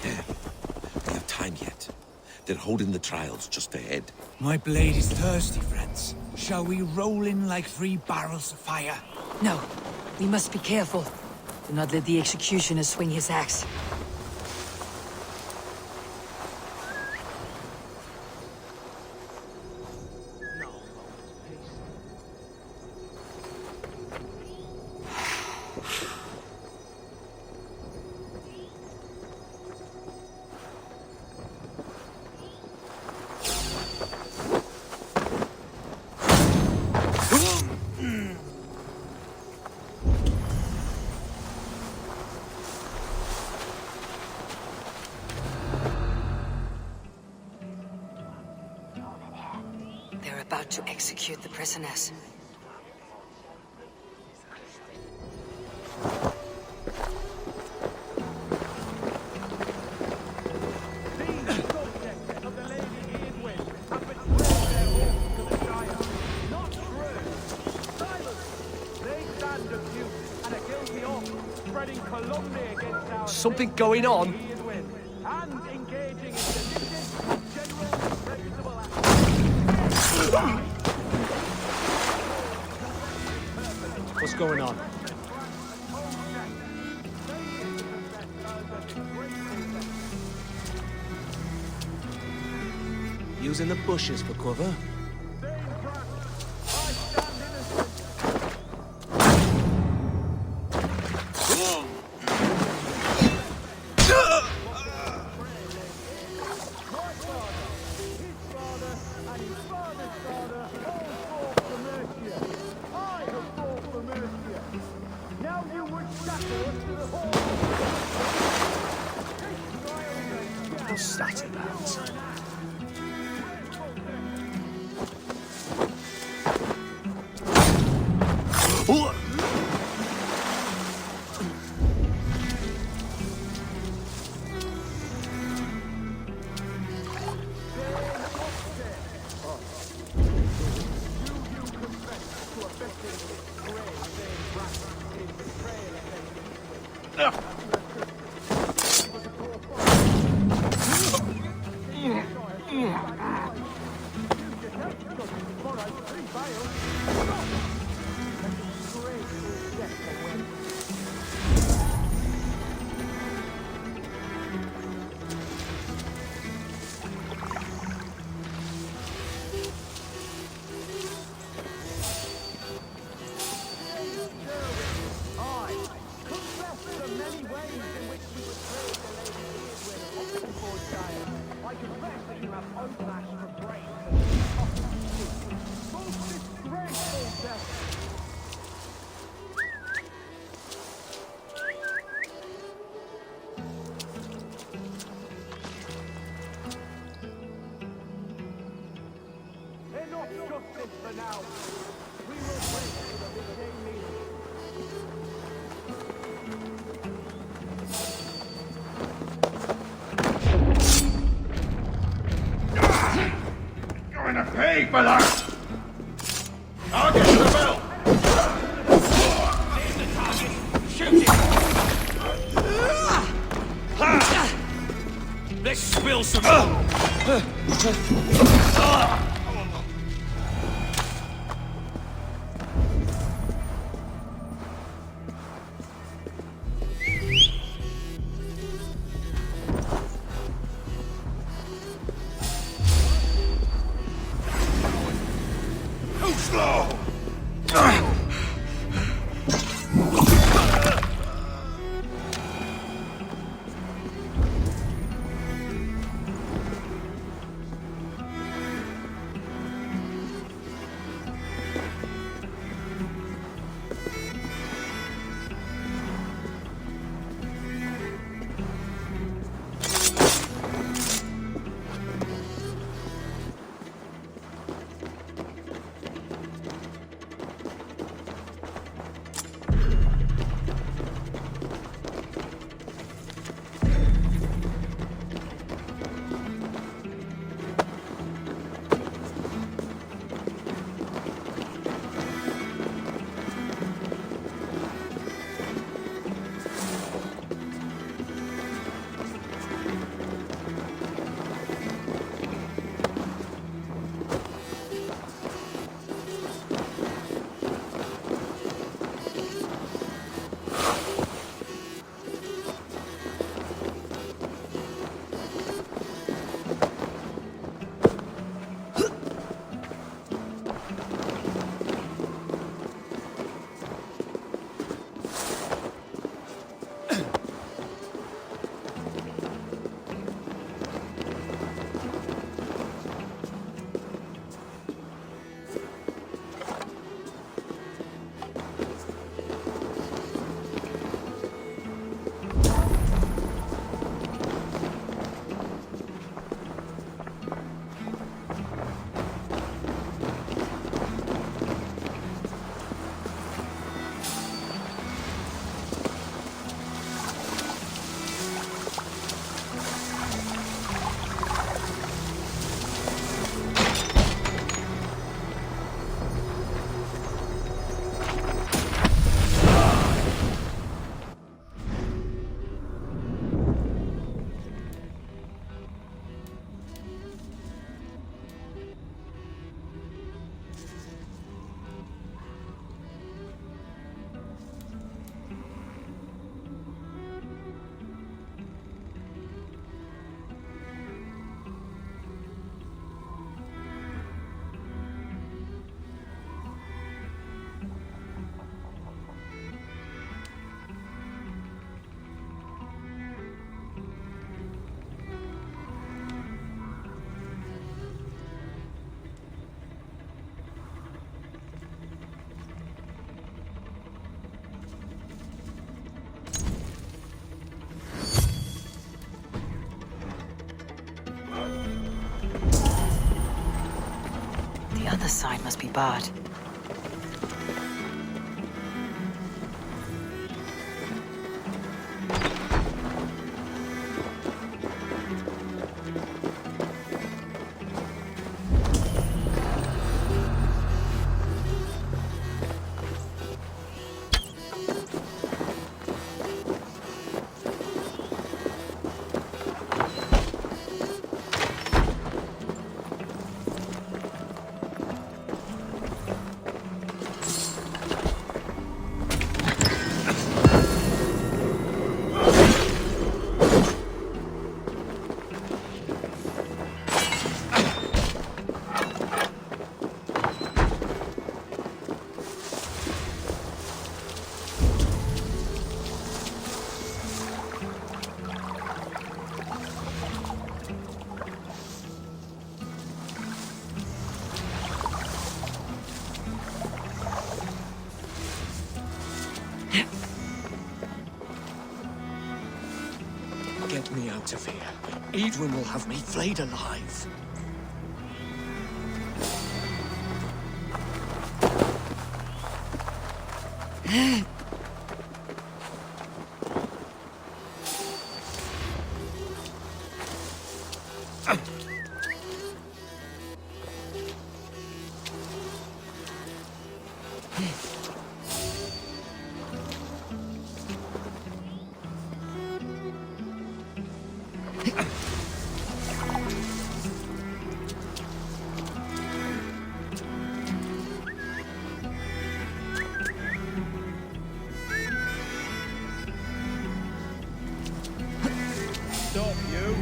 We have time yet. They're holding the trials just ahead. My blade is thirsty, friends. Shall we roll in like 3 barrels of fire? No. We must be careful. Do not let the executioner swing his axe. to execute the prisoners. Something going on? What's going on? Using the bushes for cover? What's that about? Going to pay for that! I'll get to the bell! Save the target! Shoot it! Let's spill some other side must be barred. Get me out of here. Edwin will have me flayed alive. Stop, you!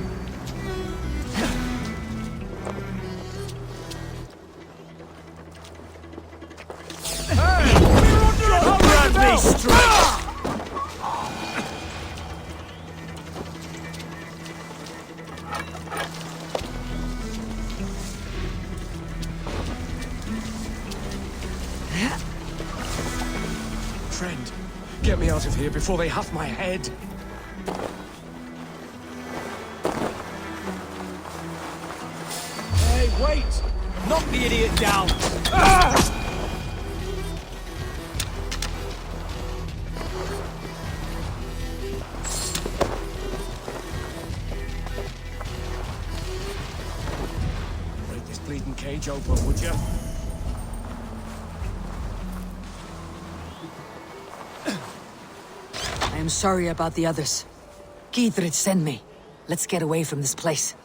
Grab me straight! Friend, get me out of here before they huff my head. Hey, wait! Knock the idiot down! Break this bleeding cage open, would you? I am sorry about the others. Gidrid sent me. Let's get away from this place.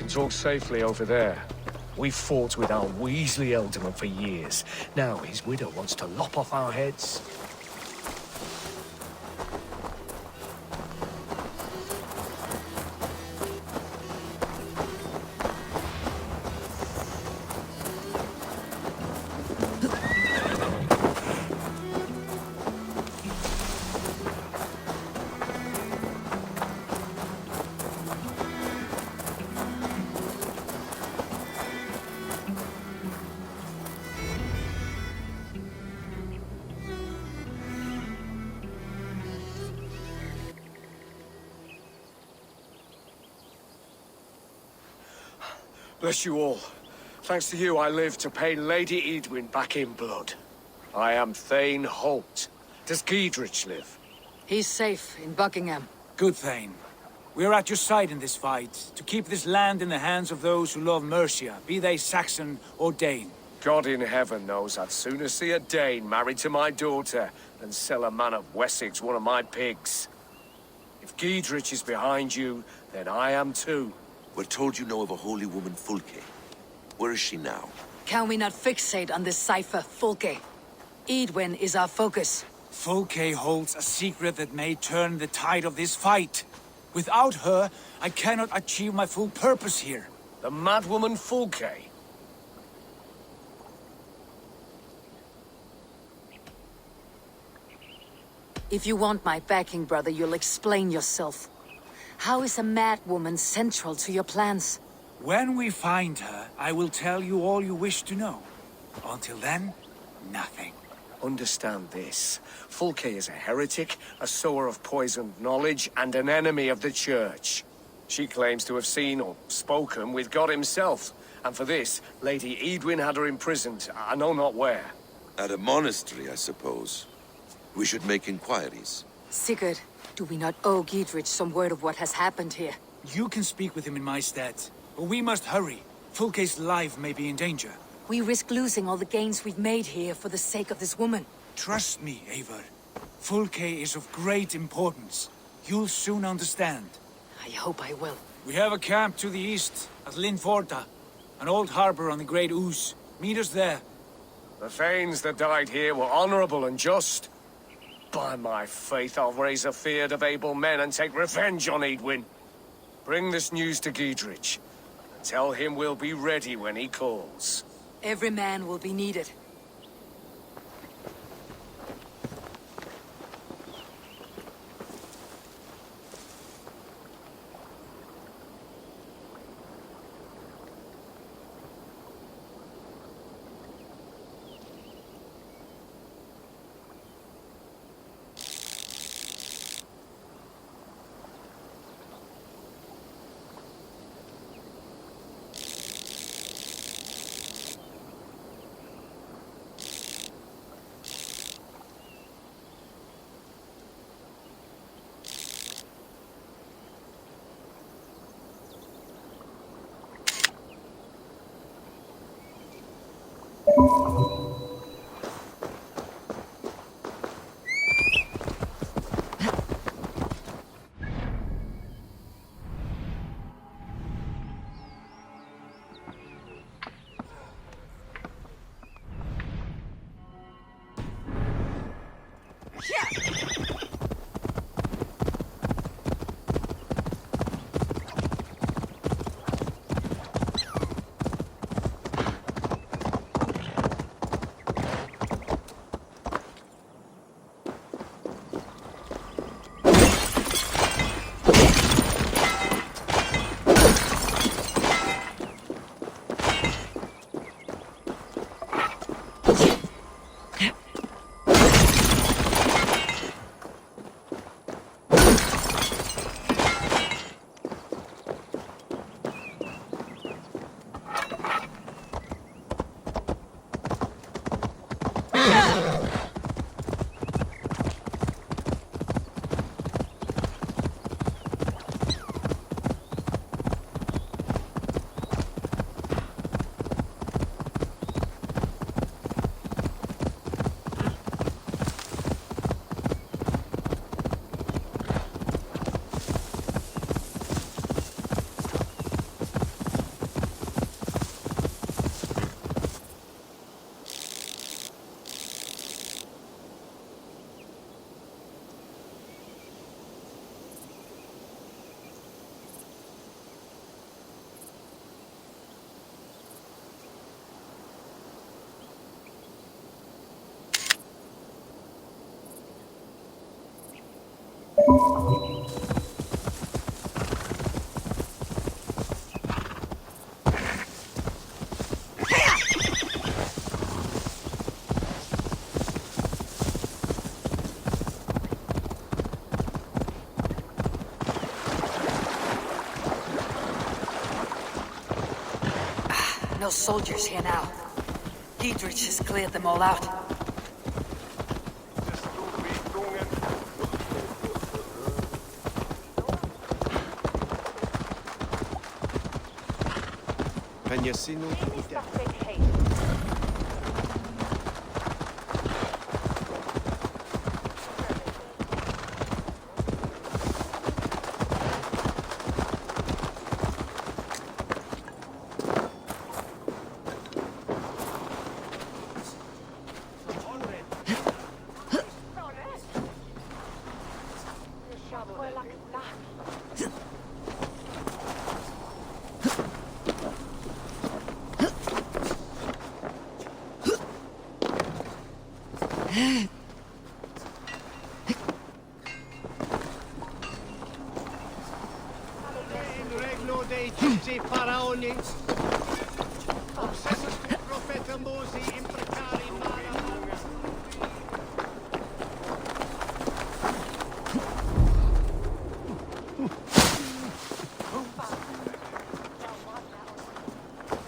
Talk safely over there. We fought with our Weasley Elderman for years. Now his widow wants to lop off our heads. Bless you all. Thanks to you, I live to pay Lady Edwin back in blood. I am Thane Holt. Does Giedrich live? He's safe in Buckingham. Good, Thane. We are at your side in this fight, to keep this land in the hands of those who love Mercia, be they Saxon or Dane. God in heaven knows I'd sooner see a Dane married to my daughter than sell a man of Wessex one of my pigs. If Giedrich is behind you, then I am too. We're told you know of a holy woman, Fulke. Where is she now? Can we not fixate on this cipher, Fulke? Edwin is our focus. Fulke holds a secret that may turn the tide of this fight. Without her, I cannot achieve my full purpose here. The madwoman Fulke? If you want my backing, brother, you'll explain yourself. How is a mad woman central to your plans? When we find her, I will tell you all you wish to know. Until then, nothing. Understand this. Fulke is a heretic, a sower of poisoned knowledge, and an enemy of the Church. She claims to have seen or spoken with God himself. And for this, Lady Edwin had her imprisoned, I know not where. At a monastery, I suppose. We should make inquiries. Sigurd, do we not owe Giedrich some word of what has happened here? You can speak with him in my stead, but we must hurry. Fulke's life may be in danger. We risk losing all the gains we've made here for the sake of this woman. Trust me, Eivor. Fulke is of great importance. You'll soon understand. I hope I will. We have a camp to the east, at Linforta. An old harbor on the Great Ouse. Meet us there. The Thanes that died here were honorable and just. By my faith, I'll raise a feared of able men and take revenge on Edwin. Bring this news to Giedrich. Tell him we'll be ready when he calls. Every man will be needed. No soldiers here now. Giedrich has cleared them all out.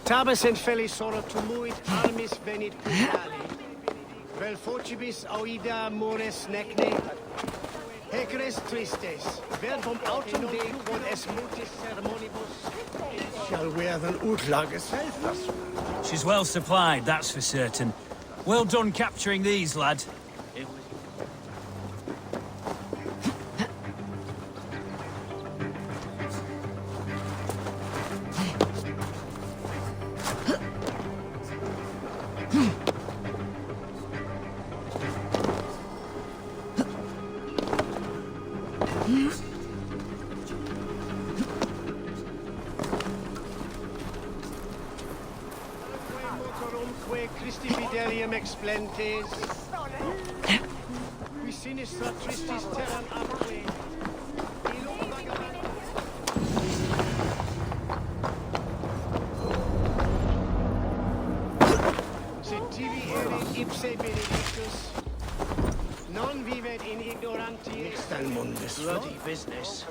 Tabes en felisoro tumuit armis venit pugnali. Vel focibis auida mores necne. Hecres tristes. Verbum autem de quod es mutis sermonibus. Shall we have an utlages helfas? She's well supplied, that's for certain. Well done capturing these, lad. Christi fidelium explentes. Qui sinistra tristis terram apque. Illum vagabant. Sed tibi erit ipse benedictus. Non vivet in ignoranti extal mundus. Bloody business.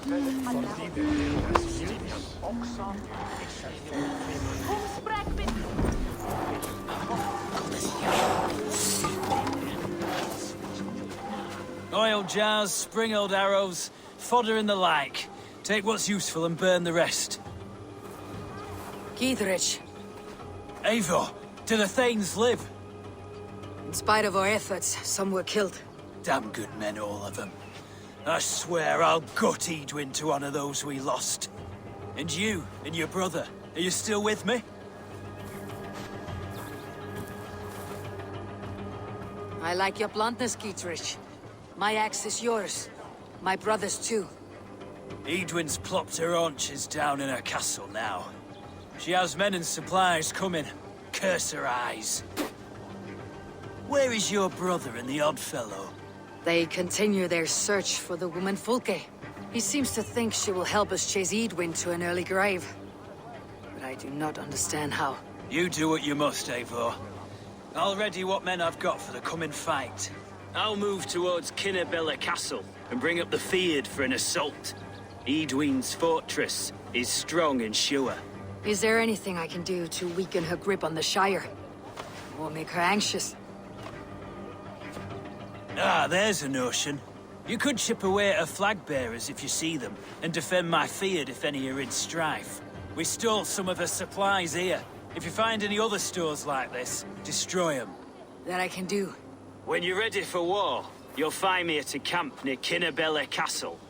Oil jars, spring-old arrows, fodder and the like. Take what's useful and burn the rest. Giedrich. Eivor, do the Thanes live? In spite of our efforts, some were killed. Damn good men, all of them. I swear I'll gut Edwin to honor those we lost. And you, and your brother, are you still with me? I like your bluntness, Giedrich. My axe is yours. My brother's too. Edwin's plopped her haunches down in her castle now. She has men and supplies coming. Curse her eyes. Where is your brother and the odd fellow? They continue their search for the woman Fulke. He seems to think she will help us chase Edwin to an early grave. But I do not understand how. You do what you must, Eivor. I'll ready what men I've got for the coming fight. I'll move towards Kinnabella Castle and bring up the Fyrd for an assault. Edwin's fortress is strong and sure. Is there anything I can do to weaken her grip on the Shire? Or make her anxious? Ah, there's a notion. You could chip away at her flag-bearers if you see them, and defend my Fyrd if any are in strife. We stole some of her supplies here. If you find any other stores like this, destroy them. That I can do. When you're ready for war, you'll find me at a camp near Kinnabella Castle.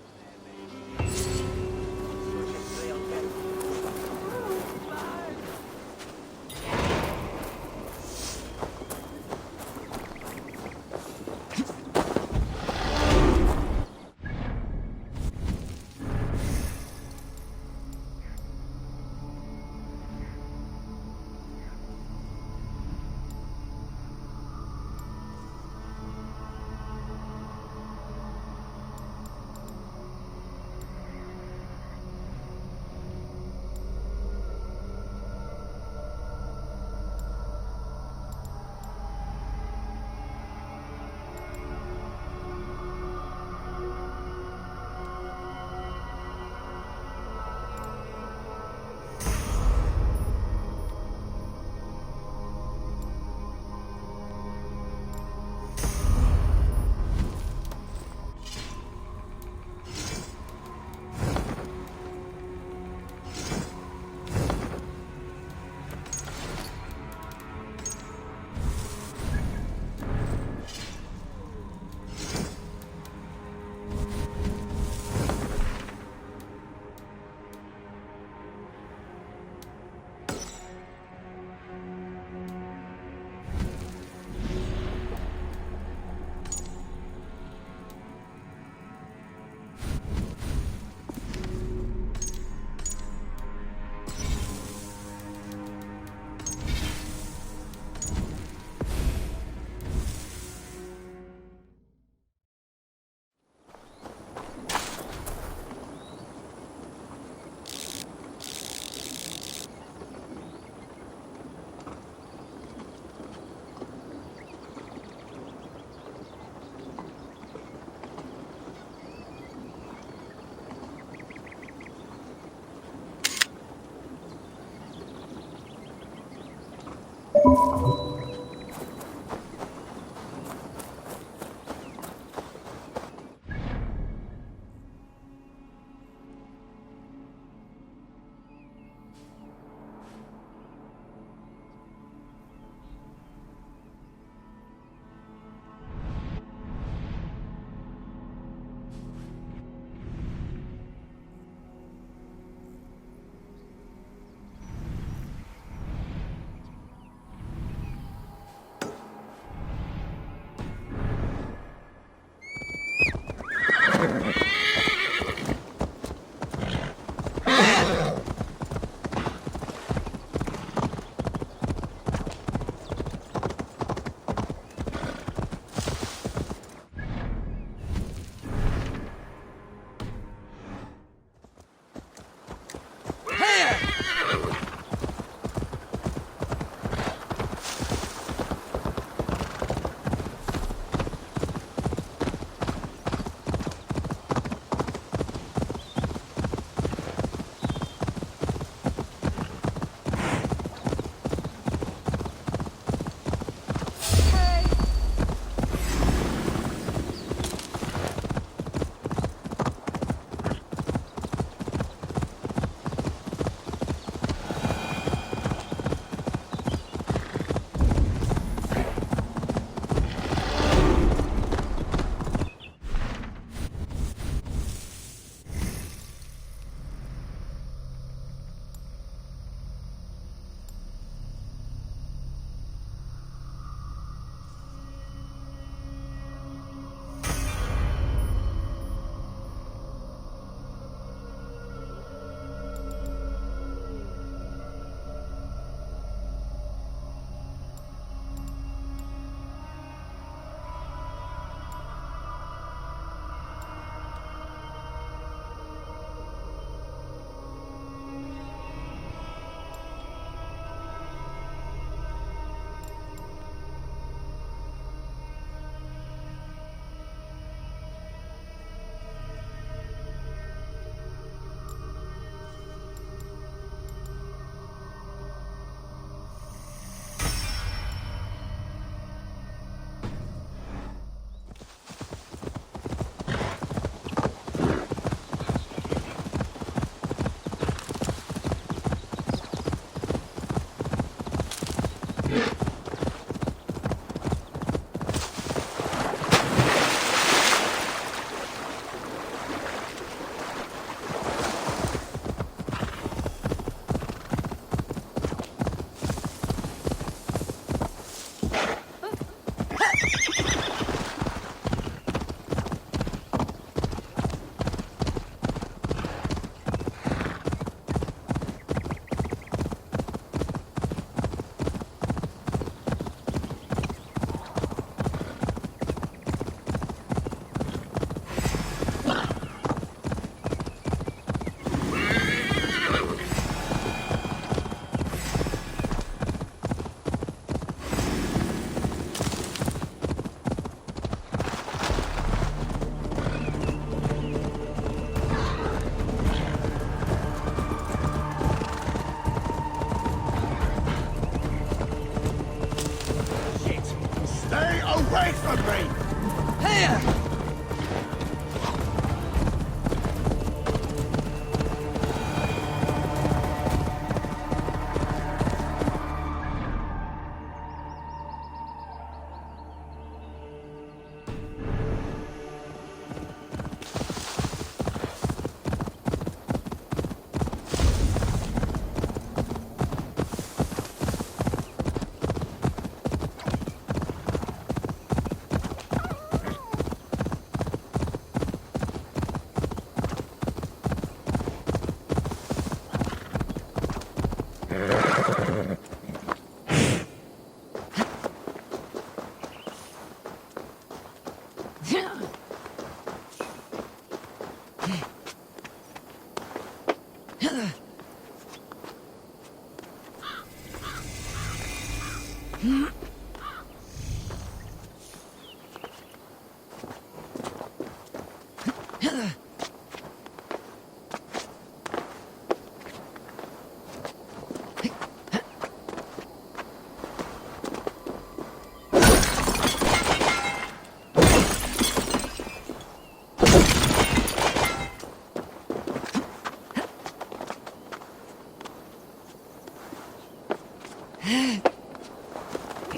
We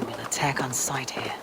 will attack on sight here.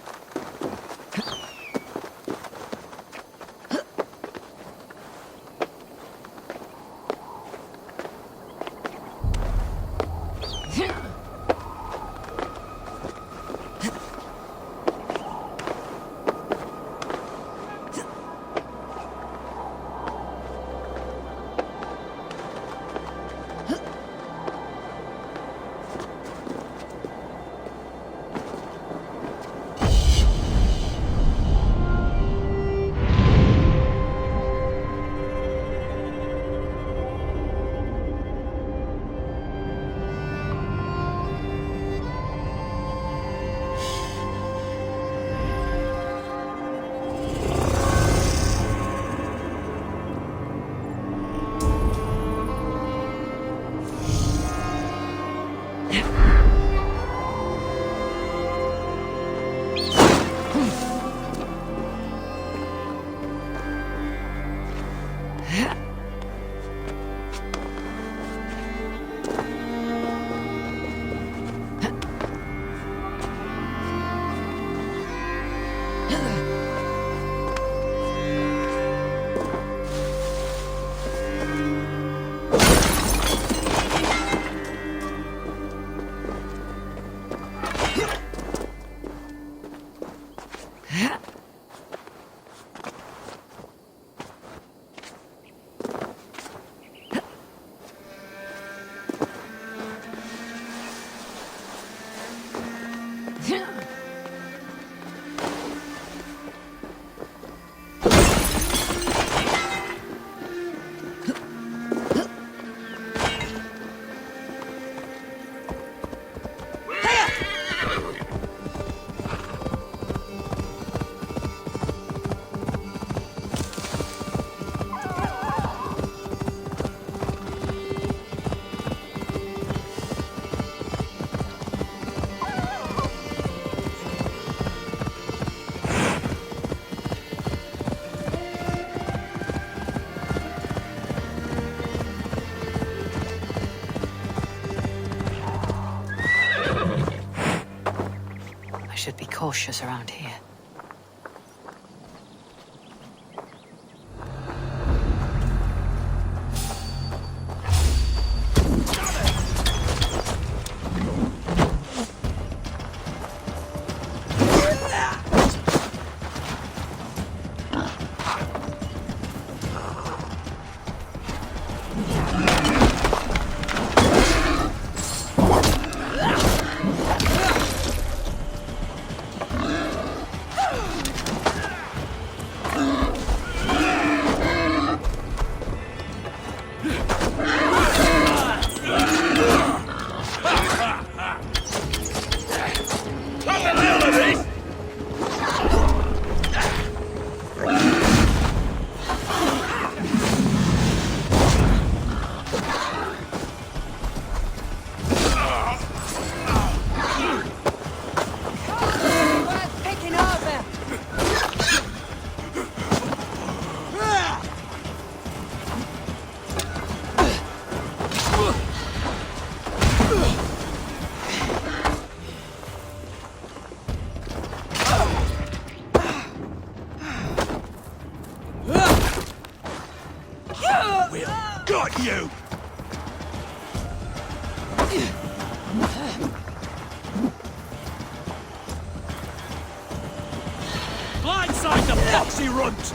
Should be cautious around here. Got you! Blindside the foxy runt!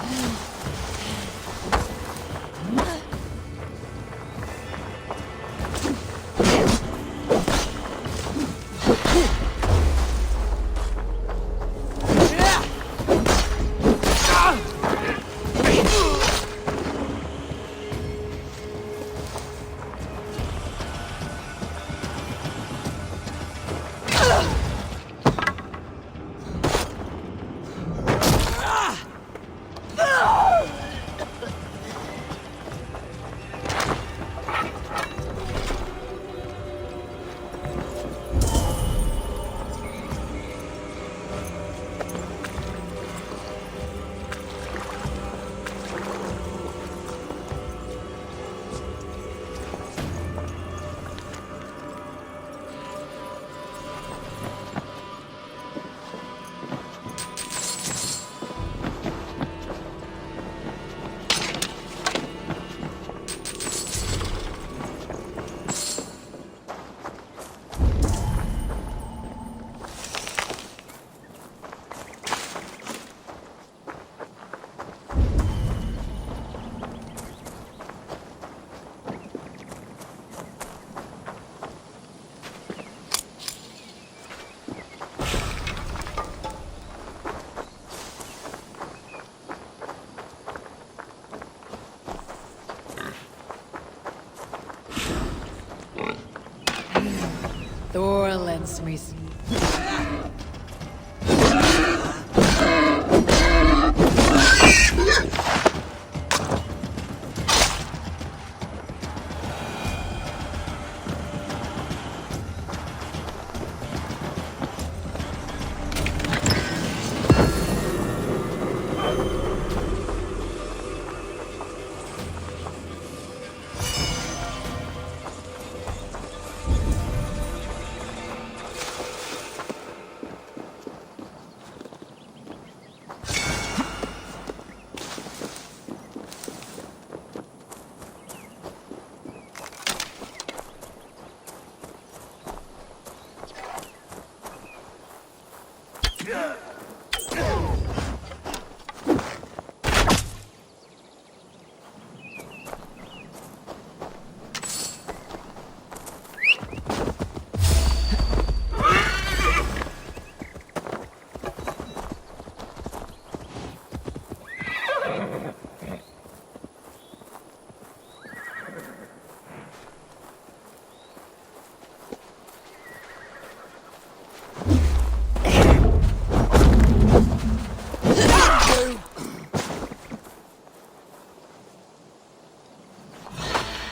Smith.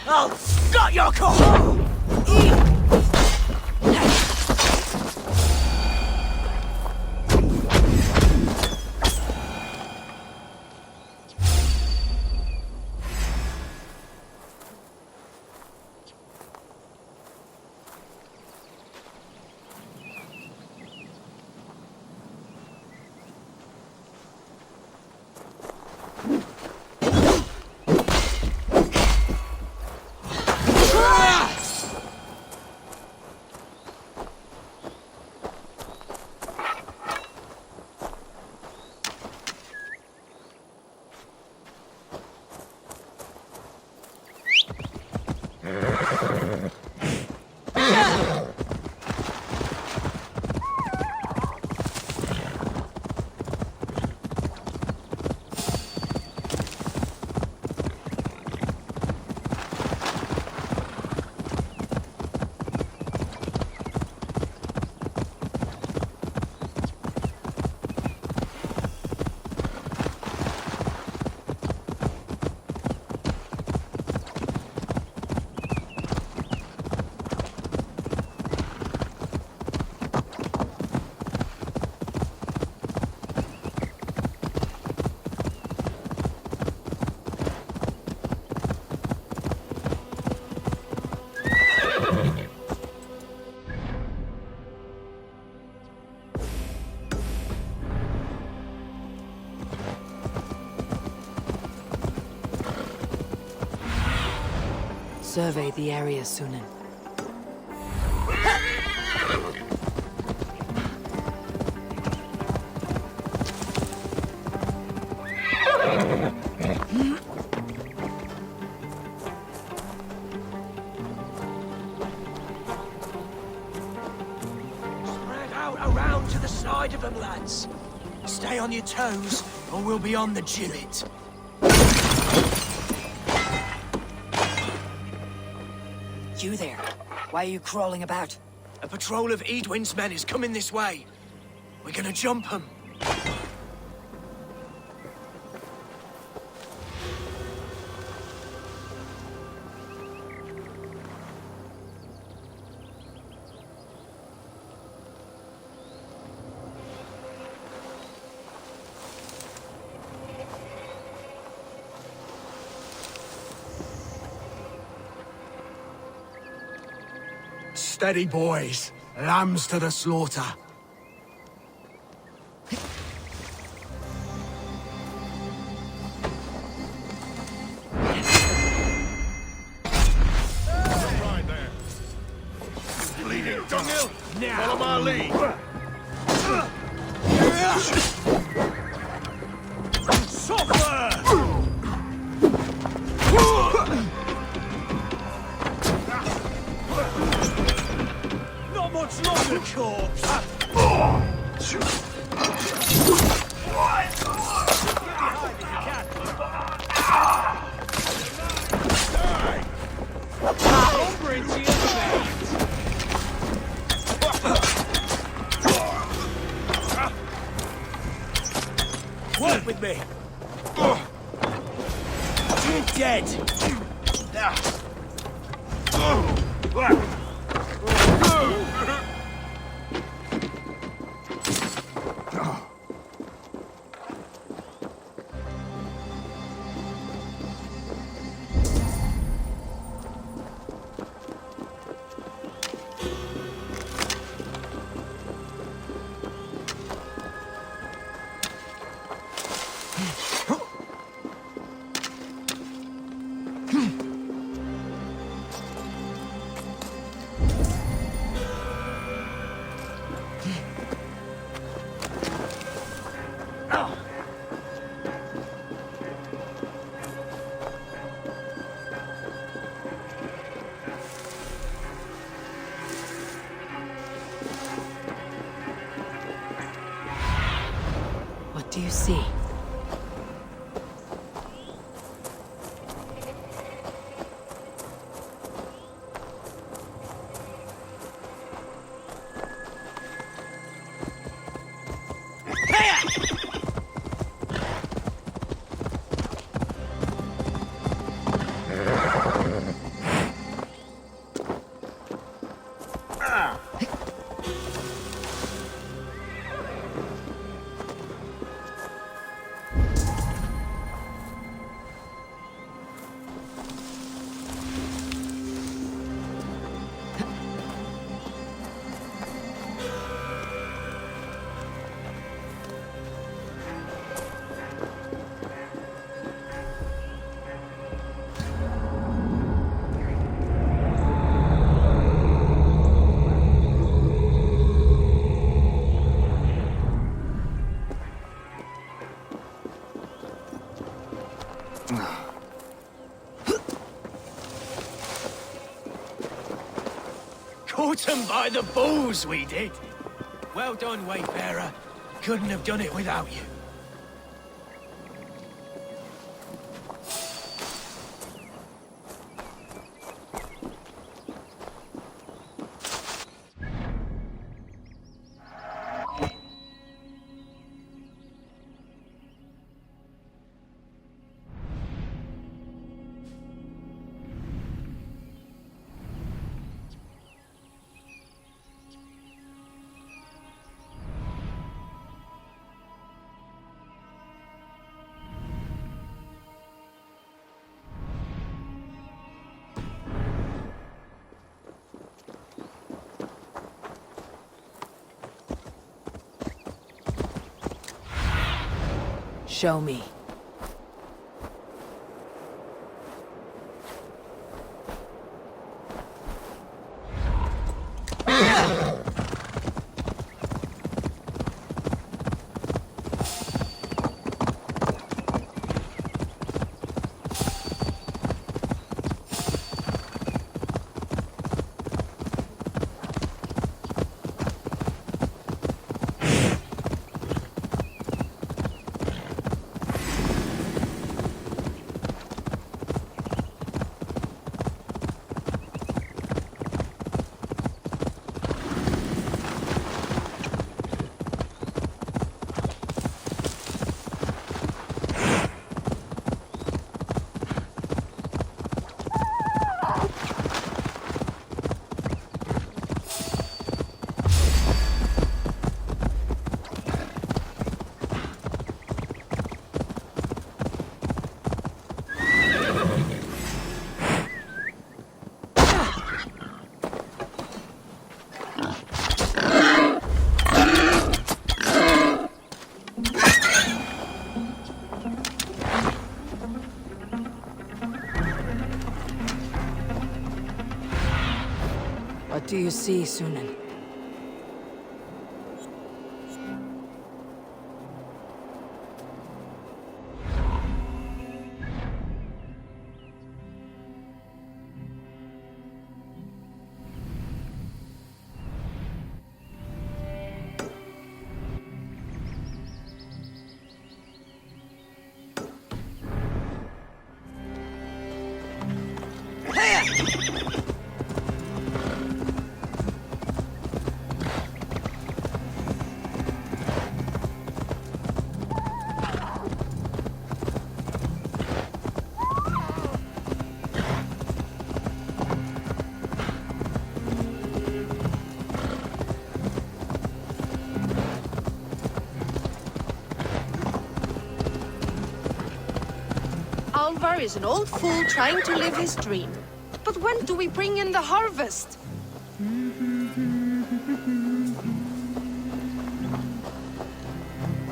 Oh, got your call! Survey the area, Sunan. Spread out around to the side of them, lads. Stay on your toes, or we'll be on the gibbet. You there? Why are you crawling about? A patrol of Edwin's men is coming this way. We're gonna jump them. Steady, boys. Lambs to the slaughter. Bleeding dunghill! Follow my lead! Not much longer, corpse! Dead! What do you see? Caught 'em by the balls, we did. Well done, Wayfarer. Couldn't have done it without you. Show me. What do you see, Sunan? Alvar is an old fool trying to live his dream. But when do we bring in the harvest?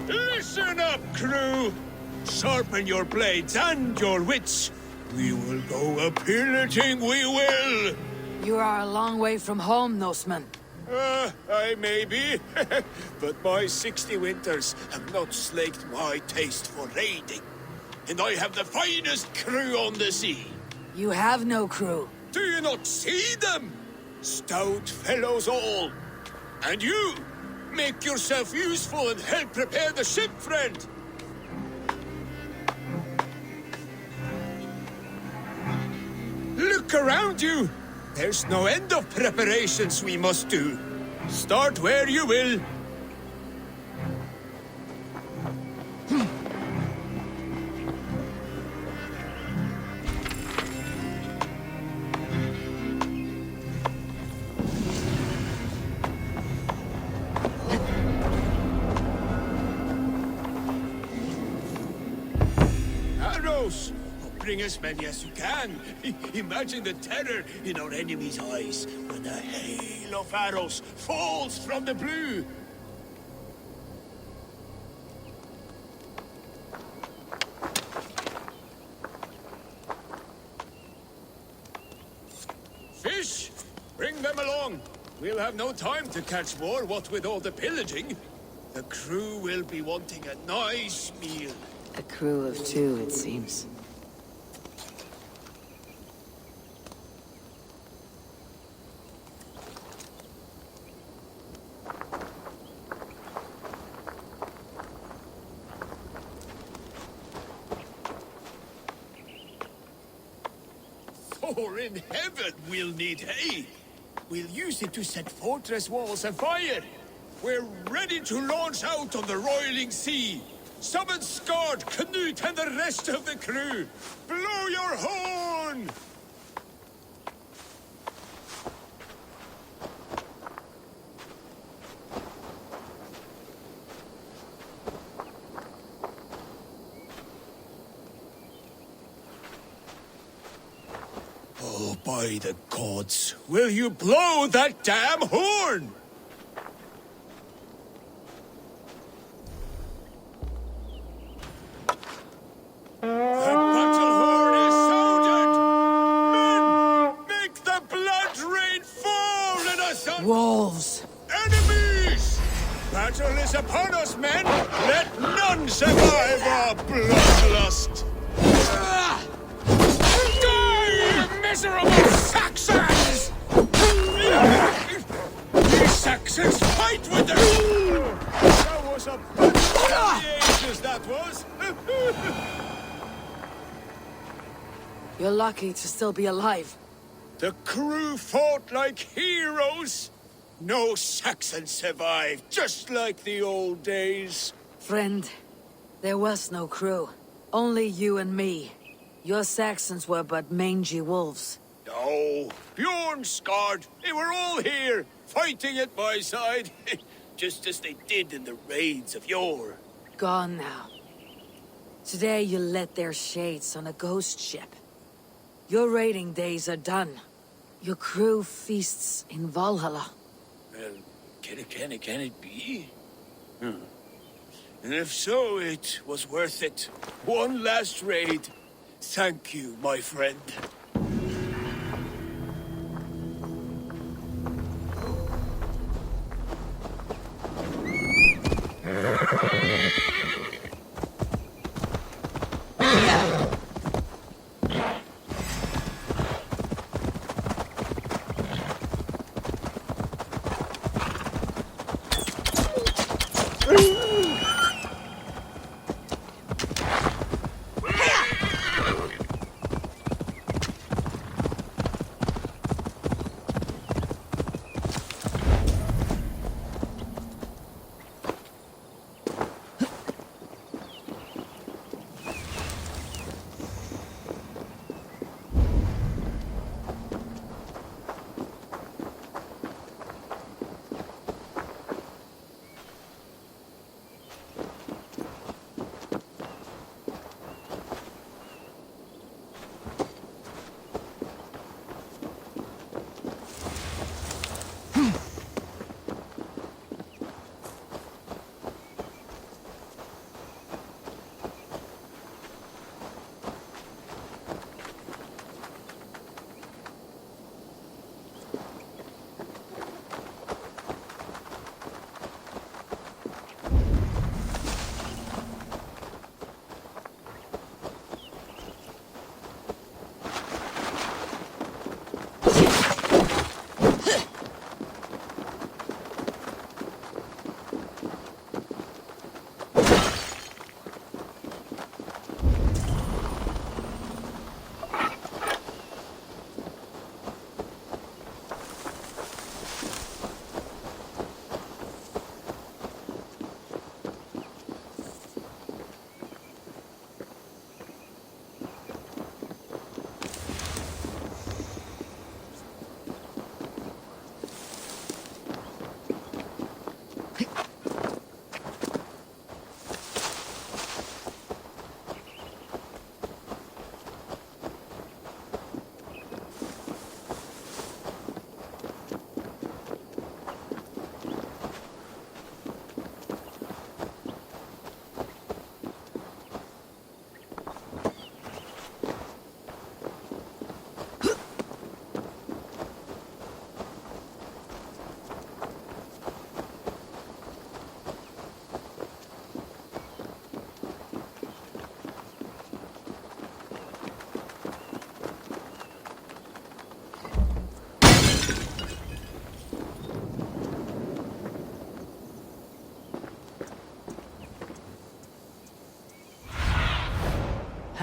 Listen up, crew! Sharpen your blades and your wits. We will go a-pillaging, we will! You are a long way from home, Norseman. I may be, but my 60 winters have not slaked my taste for raiding. And I have the finest crew on the sea. You have no crew. Do you not see them? Stout fellows all. And you, make yourself useful and help prepare the ship, friend. Look around you. There's no end of preparations we must do. Start where you will. Arrows! Bring as many as you can. Imagine the terror in our enemy's eyes when a hail of arrows falls from the blue. Fish! Bring them along. We'll have no time to catch more, what with all the pillaging. The crew will be wanting a nice meal. A crew of 2, it seems. For in heaven we'll need hay. We'll use it to set fortress walls afire. We're ready to launch out on the roiling sea. Summon Skard, Knut, and the rest of the crew. Blow your horn! Oh, by the gods, will you blow that damn horn? The battle horn is sounded! Men, make the blood rain fall in us on Wolves! Enemies! Battle is upon us, men! Let none survive our bloodlust! Miserable Saxons! These Saxons fight with them! That was a battle of the ages, that was! You're lucky to still be alive. The crew fought like heroes! No Saxon survived, just like the old days. Friend, there was no crew. Only you and me. Your Saxons were but mangy wolves. No, Bjorn Skard, they were all here, fighting at my side, just as they did in the raids of yore. Gone now. Today you led their shades on a ghost ship. Your raiding days are done. Your crew feasts in Valhalla. Well, can it be? And if so, it was worth it. One last raid. Thank you, my friend.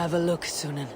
Have a look, Sunan.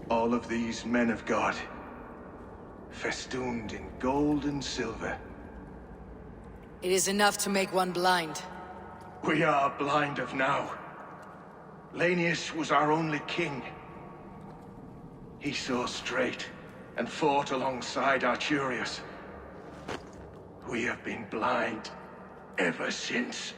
All of these men of God, festooned in gold and silver. It is enough to make one blind. We are blind of now. Lanius was our only king. He saw straight and fought alongside Arturius. We have been blind ever since.